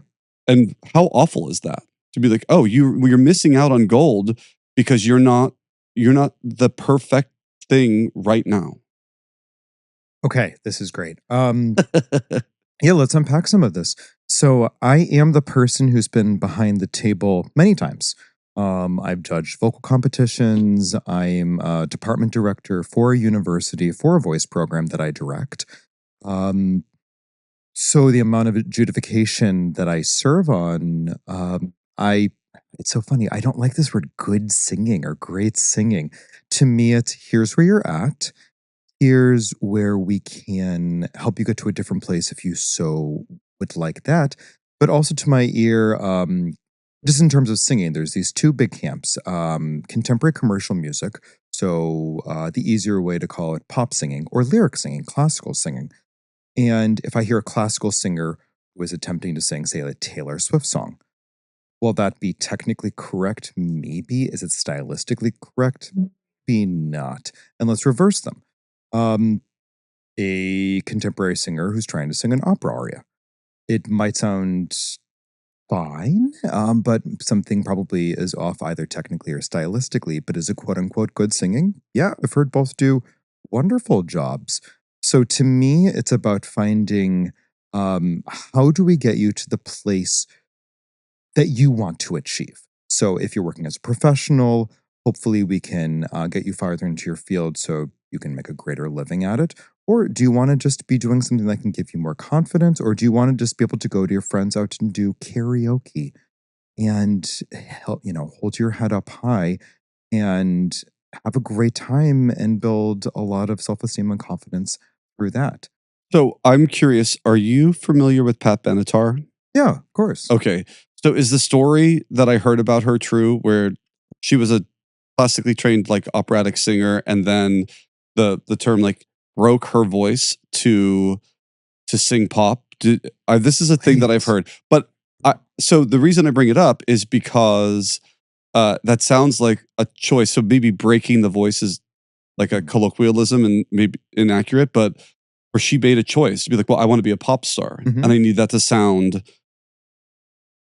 And how awful is that to be like, oh, you're missing out on gold because you're not the perfect thing right now. Okay, this is great. Yeah, let's unpack some of this. So I am the person who's been behind the table many times. I've judged vocal competitions. I'm a department director for a university for a voice program that I direct. So the amount of adjudication that I serve on, it's so funny. I don't like this word good singing or great singing. To me, it's here's where you're at. Here's where we can help you get to a different place if you so would like that. But also to my ear, just in terms of singing, there's these two big camps, contemporary commercial music. So the easier way to call it pop singing or lyric singing, classical singing. And if I hear a classical singer who is attempting to sing, say, a Taylor Swift song, will that be technically correct? Maybe. Is it stylistically correct? Maybe not. And let's reverse them. A contemporary singer who's trying to sing an opera aria. It might sound fine, but something probably is off either technically or stylistically. But is it quote unquote good singing? Yeah, I've heard both do wonderful jobs. So to me, it's about finding how do we get you to the place that you want to achieve. So if you're working as a professional, hopefully we can get you farther into your field so you can make a greater living at it. Or do you want to just be doing something that can give you more confidence? Or do you want to just be able to go to your friends out and do karaoke and help, hold your head up high and have a great time and build a lot of self-esteem and confidence through that? So I'm curious, are you familiar with Pat Benatar? Yeah, of course. Okay. So is the story that I heard about her true, where she was a classically trained like operatic singer, and then the term like broke her voice to sing pop? This is a thing that I've Right. heard. But so the reason I bring it up is because that sounds like a choice. So maybe breaking the voice is like a colloquialism and maybe inaccurate, but where she made a choice to be like, well, I want to be a pop star, Mhm. and I need that to sound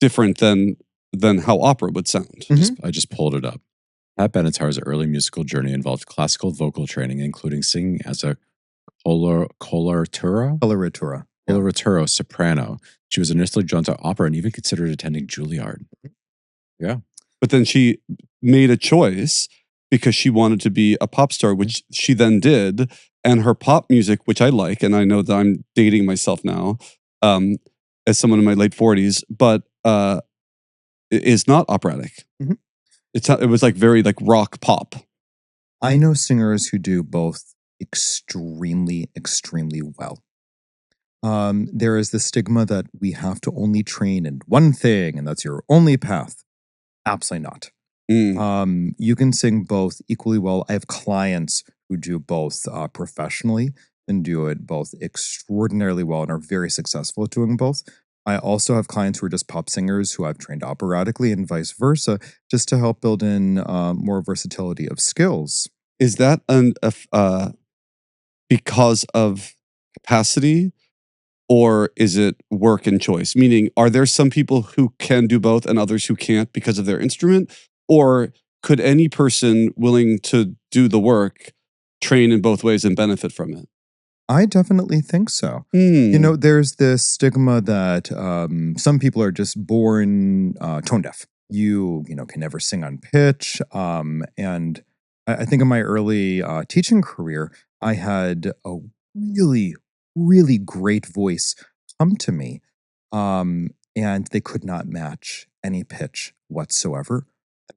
different than how opera would sound. I just pulled it up. Pat Benatar's early musical journey involved classical vocal training, including singing as a coloratura Coloratura. Yeah. coloratura soprano. She was initially drawn to opera and even considered attending Juilliard. Yeah. But then she made a choice because she wanted to be a pop star, which she then did. And her pop music, which I like, and I know that I'm dating myself now, as someone in my late 40s, but is not operatic. Mhm. It was like very like rock pop. I know singers who do both extremely, extremely well. There is the stigma that we have to only train in one thing and that's your only path. Absolutely not. Mm. You can sing both equally well. I have clients who do both professionally and do it both extraordinarily well and are very successful at doing both. I also have clients who are just pop singers who I've trained operatically and vice versa, just to help build in more versatility of skills. Is that because of capacity, or is it work and choice? Meaning, are there some people who can do both and others who can't because of their instrument? Or could any person willing to do the work train in both ways and benefit from it? I definitely think so. Hmm. There's this stigma that some people are just born tone deaf. Can never sing on pitch. And I think in my early teaching career, I had a really, really great voice come to me, and they could not match any pitch whatsoever.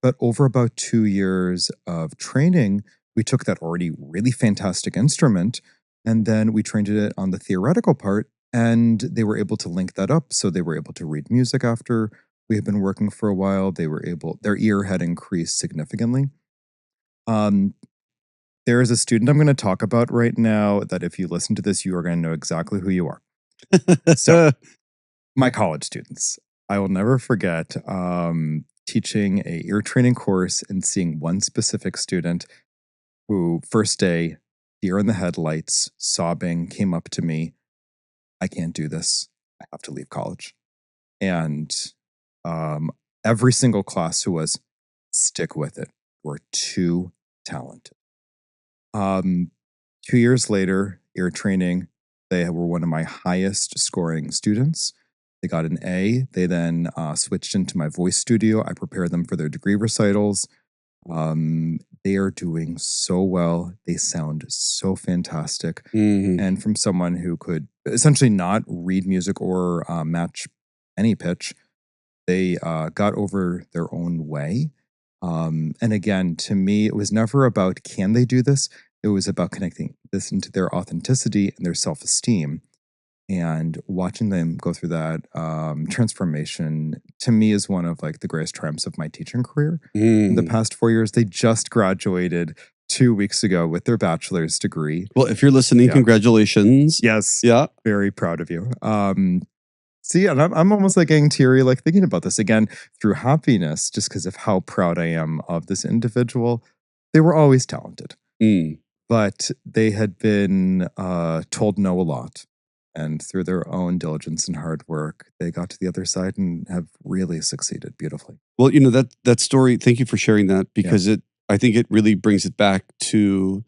But over about 2 years of training, we took that already really fantastic instrument and then we trained it on the theoretical part, and they were able to link that up. So they were able to read music after we had been working for a while. Their ear had increased significantly. Um, there is a student I'm going to talk about right now that if you listen to this, you are going to know exactly who you are. So, my college students, I will never forget teaching a ear training course and seeing one specific student who, first day, deer in the headlights, sobbing, came up to me. I can't do this. I have to leave college. And um, every single class who was stick with it. We're too talented. Um, 2 years later, ear training, they were one of my highest scoring students. They got an A. They then switched into my voice studio. I prepared them for their degree recitals. They are doing so well. They sound so fantastic. Mhm. And from someone who could essentially not read music or match any pitch, they got over their own way. And again, to me, it was never about can they do this? It was about connecting this into their authenticity and their self esteem. And watching them go through that transformation to me is one of like the greatest triumphs of my teaching career. In the Mm. past 4 years, they just graduated 2 weeks ago with their bachelor's degree. Well, if you're listening, Yeah. congratulations. Yes, Yeah. very proud of you. See, and I'm almost like getting teary, like thinking about this again through happiness, just because of how proud I am of this individual. They were always talented, Mm. but they had been told no a lot. And through their own diligence and hard work, they got to the other side and have really succeeded beautifully. Well, that story, thank you for sharing that, because I think it really brings it back to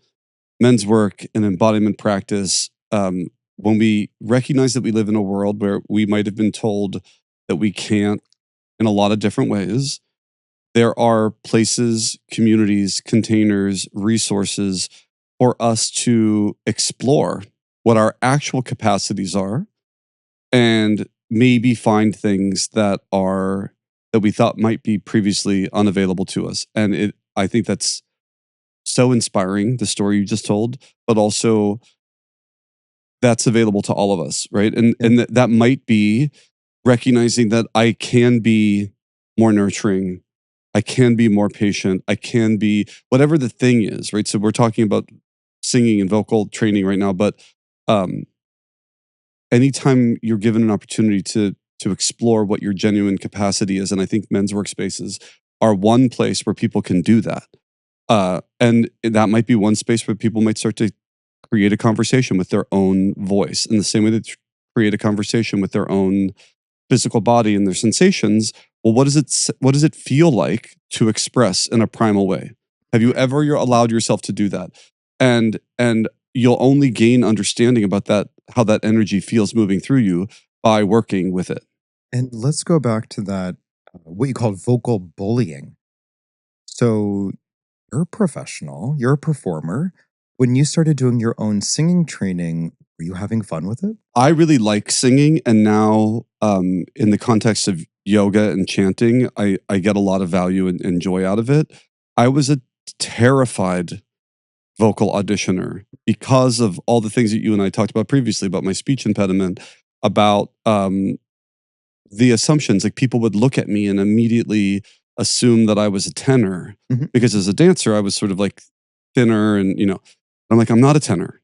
men's work and embodiment practice. When we recognize that we live in a world where we might have been told that we can't in a lot of different ways, there are places, communities, containers, resources for us to explore what our actual capacities are and maybe find things that we thought might be previously unavailable to us. And I think that's so inspiring, the story you just told, but also that's available to all of us, right? And that might be recognizing that I can be more nurturing, I can be more patient, I can be whatever the thing is, right? So we're talking about singing and vocal training right now, but anytime you're given an opportunity to explore what your genuine capacity is, and I think men's workspaces are one place where people can do that. And that might be one space where people might start to create a conversation with their own voice in the same way they create a conversation with their own physical body and their sensations. Well, what does it feel like to express in a primal way? Have you ever allowed yourself to do that? And you'll only gain understanding about that, how that energy feels moving through you, by working with it. And let's go back to that, what you call vocal bullying. So you're a professional, you're a performer. When you started doing your own singing training, were you having fun with it? I really like singing, and now in the context of yoga and chanting, I get a lot of value and joy out of it. I was a terrified vocal auditioner because of all the things that you and I talked about previously, about my speech impediment, about the assumptions. Like, people would look at me and immediately assume that I was a tenor, because as a dancer, I was sort of like thinner, and I'm like, I'm not a tenor.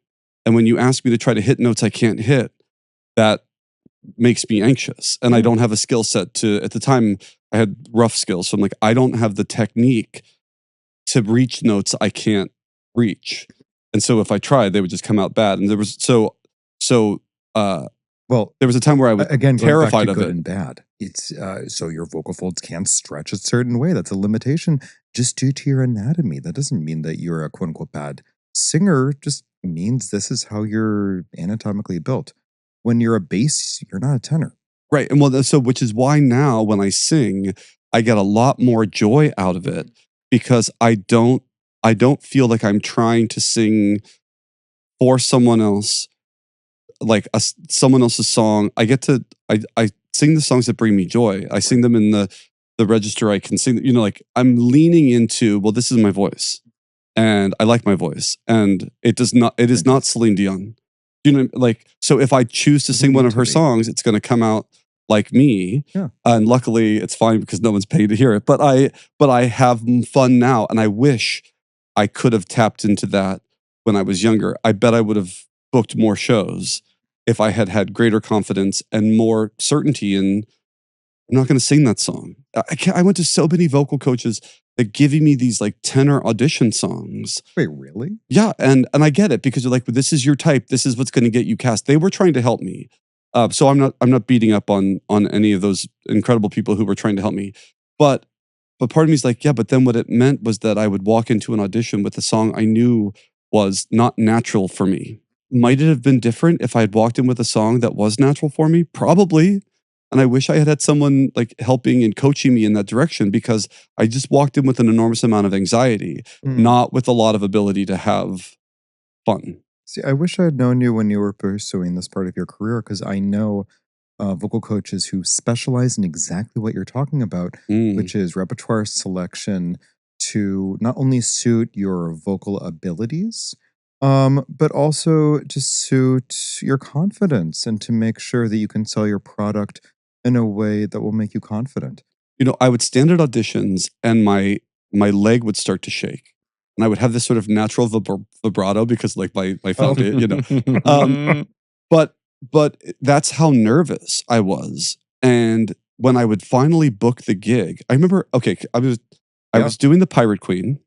And when you ask me to try to hit notes I can't hit, that makes me anxious. And I don't have a skill set at the time, I had rough skills. So I'm like, I don't have the technique to reach notes I can't reach. And so if I tried, they would just come out bad. And there was Well, there was a time where I was again, terrified going back to of good it. and bad. It's so your vocal folds can't stretch a certain way. That's a limitation just due to your anatomy. That doesn't mean that you're a quote unquote bad singer. Just means this is how you're anatomically built. When you're a bass, you're not a tenor. Right. And well, so which is why now when I sing, I get a lot more joy out of it, because I don't feel like I'm trying to sing for someone else, like someone else's song. I sing the songs that bring me joy. I sing them in the register I can sing. Like, I'm leaning into, well, this is my voice, and I like my voice, and it is not Celine Dion. Like, so if I choose to sing one of her songs, it's going to come out like me. Yeah. And luckily it's fine because no one's paid to hear it. But I have fun now, and I wish I could have tapped into that when I was younger. I bet I would have booked more shows if I had had greater confidence and more certainty in, I'm not going to sing that song. I went to so many vocal coaches that giving me these like tenor audition songs. Wait, really? Yeah, and I get it, because you're like, well, this is your type. This is what's going to get you cast. They were trying to help me, so I'm not beating up on any of those incredible people who were trying to help me. But part of me is like, yeah, but then what it meant was that I would walk into an audition with a song I knew was not natural for me. Might it have been different if I had walked in with a song that was natural for me? Probably. And I wish I had someone like helping and coaching me in that direction, because I just walked in with an enormous amount of anxiety, not with a lot of ability to have fun. See, I wish I had known you when you were pursuing this part of your career, because I know vocal coaches who specialize in exactly what you're talking about, which is repertoire selection to not only suit your vocal abilities, but also to suit your confidence and to make sure that you can sell your product in a way that will make you confident. I would stand at auditions and my leg would start to shake. And I would have this sort of natural vibrato because like my foundation, but that's how nervous I was. And when I would finally book the gig, I remember, I was doing the Pirate Queen.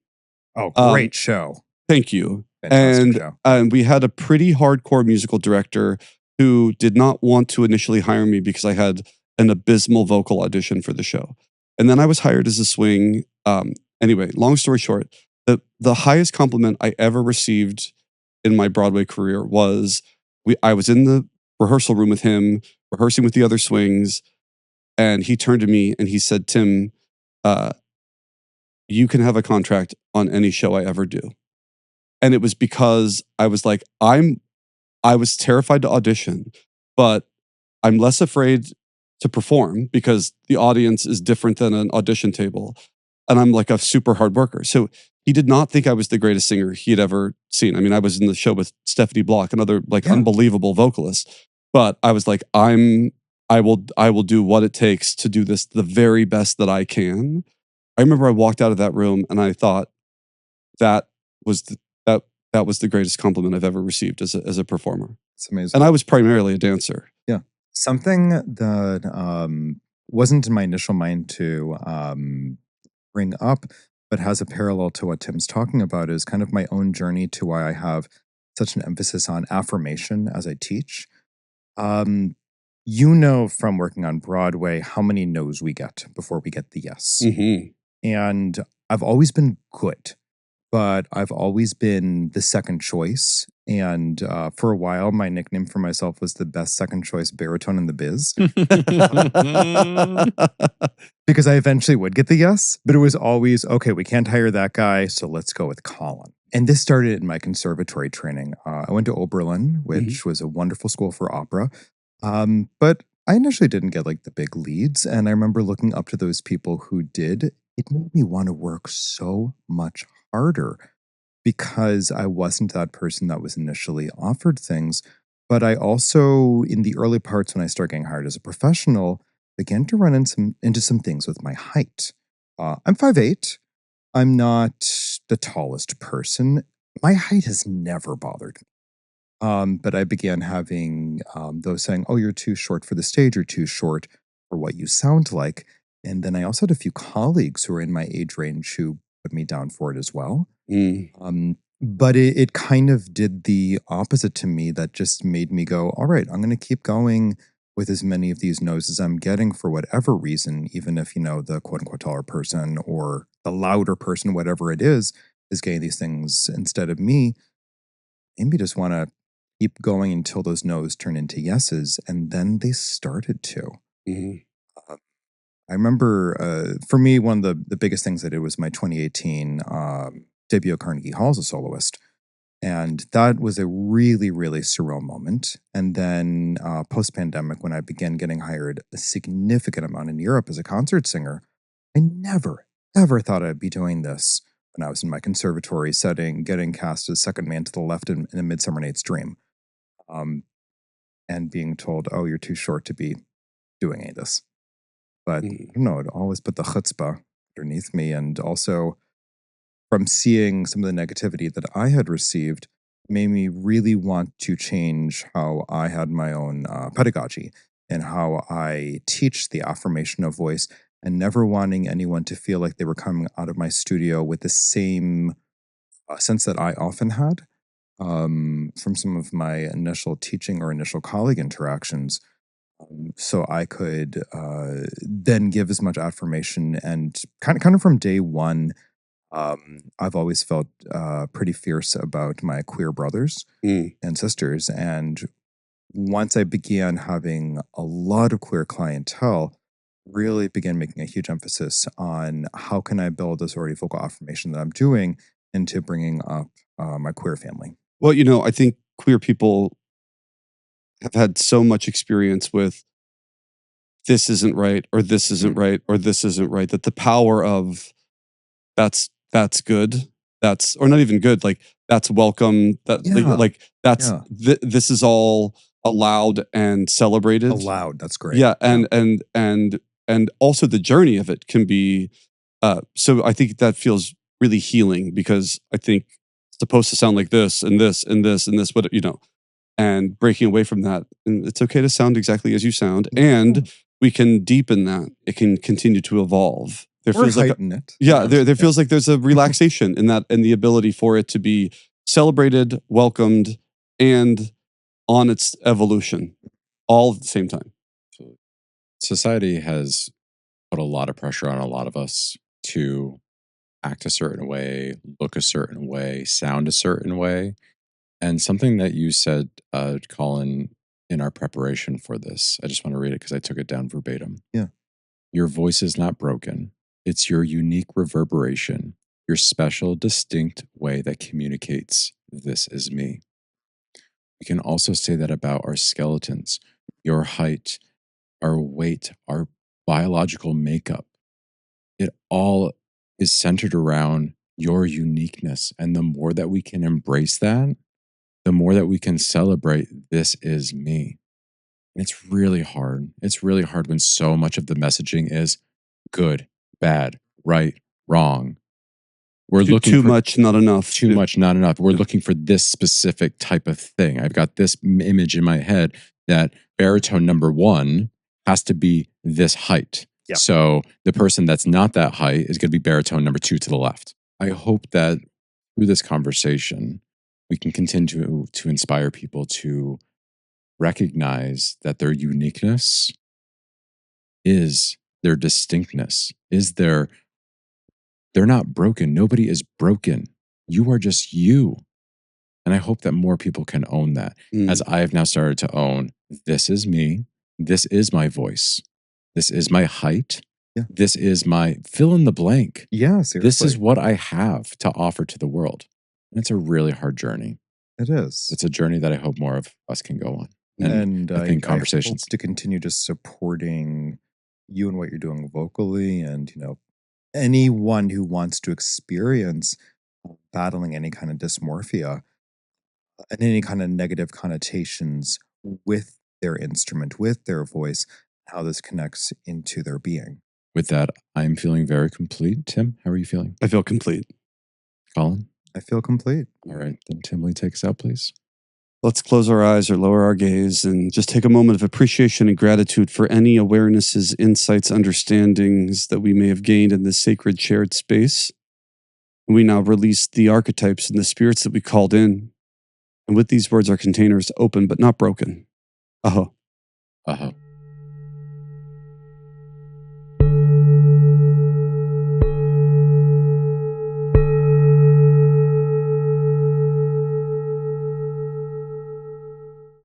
Oh, great show. Thank you. Fantastic show. And we had a pretty hardcore musical director who did not want to initially hire me because I had an abysmal vocal audition for the show. And then I was hired as a swing. Anyway, long story short, the highest compliment I ever received in my Broadway career was I was in the rehearsal room with him, rehearsing with the other swings, and he turned to me and he said, "Tim, you can have a contract on any show I ever do." And it was because I was like, I was terrified to audition, but I'm less afraid to perform because the audience is different than an audition table. And I'm like a super hard worker. So he did not think I was the greatest singer he had ever seen. I mean, I was in the show with Stephanie Block, another like unbelievable vocalist. But I was like, I will do what it takes to do this the very best that I can. I remember I walked out of that room and I thought that was that was the greatest compliment I've ever received as a performer. It's amazing. And I was primarily a dancer. Yeah. Something that wasn't in my initial mind to bring up, but has a parallel to what Tim's talking about is kind of my own journey to why I have such an emphasis on affirmation as I teach. You know from working on Broadway how many no's we get before we get the yes. Mm-hmm. And I've always been good, but I've always been the second choice. And for a while, my nickname for myself was the best second choice baritone in the biz. Because I eventually would get the yes, but it was always, okay, we can't hire that guy, so let's go with Colin. And this started in my conservatory training. I went to Oberlin, which was a wonderful school for opera. But I initially didn't get like the big leads. And I remember looking up to those people who did. It made me want to work so much harder because I wasn't that person that was initially offered things. But I also, in the early parts when I started getting hired as a professional, began to run into some things with my height. I'm 5'8". I'm not the tallest person. My height has never bothered me. But I began having those saying, "Oh, you're too short for the stage. You're too short for what you sound like." And then I also had a few colleagues who were in my age range who put me down for it as well. But it kind of did the opposite to me. That just made me go, all right, I'm going to keep going with as many of these no's as I'm getting for whatever reason, even if, the quote unquote taller person or the louder person, whatever it is getting these things instead of me. Maybe just want to keep going until those no's turn into yeses. And then they started to. I remember, for me, one of the biggest things I did was my 2018 debut at Carnegie Hall as a soloist. And that was a really, really surreal moment. And then post-pandemic, when I began getting hired a significant amount in Europe as a concert singer, I never, ever thought I'd be doing this when I was in my conservatory setting, getting cast as second man to the left in A Midsummer Night's Dream. And being told, oh, you're too short to be doing any of this. But I don't know, it always put the chutzpah underneath me. And also from seeing some of the negativity that I had received made me really want to change how I had my own pedagogy and how I teach the affirmation of voice, and never wanting anyone to feel like they were coming out of my studio with the same sense that I often had from some of my initial teaching or initial colleague interactions. So I could then give as much affirmation, and kind of from day one, I've always felt pretty fierce about my queer brothers and sisters. And once I began having a lot of queer clientele, really began making a huge emphasis on how can I build this already vocal affirmation that I'm doing into bringing up my queer family. Well, I think queer people have had so much experience with this isn't right, or this isn't right, or this isn't right, that the power of that's good, that's, or not even good, like that's welcome, this is all allowed and celebrated. Allowed, that's great. Yeah, and also the journey of it can be so I think that feels really healing, because I think it's supposed to sound like this and this and this and this, but and breaking away from that, and it's okay to sound exactly as you sound, and we can deepen that. It can continue to evolve. There feels like it. Yeah, there feels like there's a relaxation in that, and the ability for it to be celebrated, welcomed, and on its evolution, all at the same time. Society has put a lot of pressure on a lot of us to act a certain way, look a certain way, sound a certain way. And something that you said, Colin, in our preparation for this, I just want to read it because I took it down verbatim. Yeah. Your voice is not broken. It's your unique reverberation, your special, distinct way that communicates, this is me. We can also say that about our skeletons, your height, our weight, our biological makeup. It all is centered around your uniqueness. And the more that we can embrace that, the more that we can celebrate, this is me. And it's really hard. It's really hard when so much of the messaging is good, bad, right, wrong. We're looking Too for much, not enough. too much, not enough. We're looking for this specific type of thing. I've got this image in my head that baritone number 1 has to be this height. Yeah. So the person that's not that height is going to be baritone number 2 to the left. I hope that through this conversation, we can continue to inspire people to recognize that their uniqueness is their distinctness, is they're not broken. Nobody is broken. You are just you. And I hope that more people can own that. As I have now started to own, this is me. This is my voice. This is my height. Yeah. This is my fill in the blank. Yeah, seriously. This is what I have to offer to the world. And it's a really hard journey. It is. It's a journey that I hope more of us can go on. And I think conversations hope to continue just supporting you and what you're doing vocally, and anyone who wants to experience battling any kind of dysmorphia and any kind of negative connotations with their instrument, with their voice, how this connects into their being. With that, I'm feeling very complete. Tim, how are you feeling? I feel complete. Colin? I feel complete. All right, then Tim, will you take us out, please? Let's close our eyes or lower our gaze and just take a moment of appreciation and gratitude for any awarenesses, insights, understandings that we may have gained in this sacred shared space. And we now release the archetypes and the spirits that we called in. And with these words, our container is open but not broken. Aho. Aho.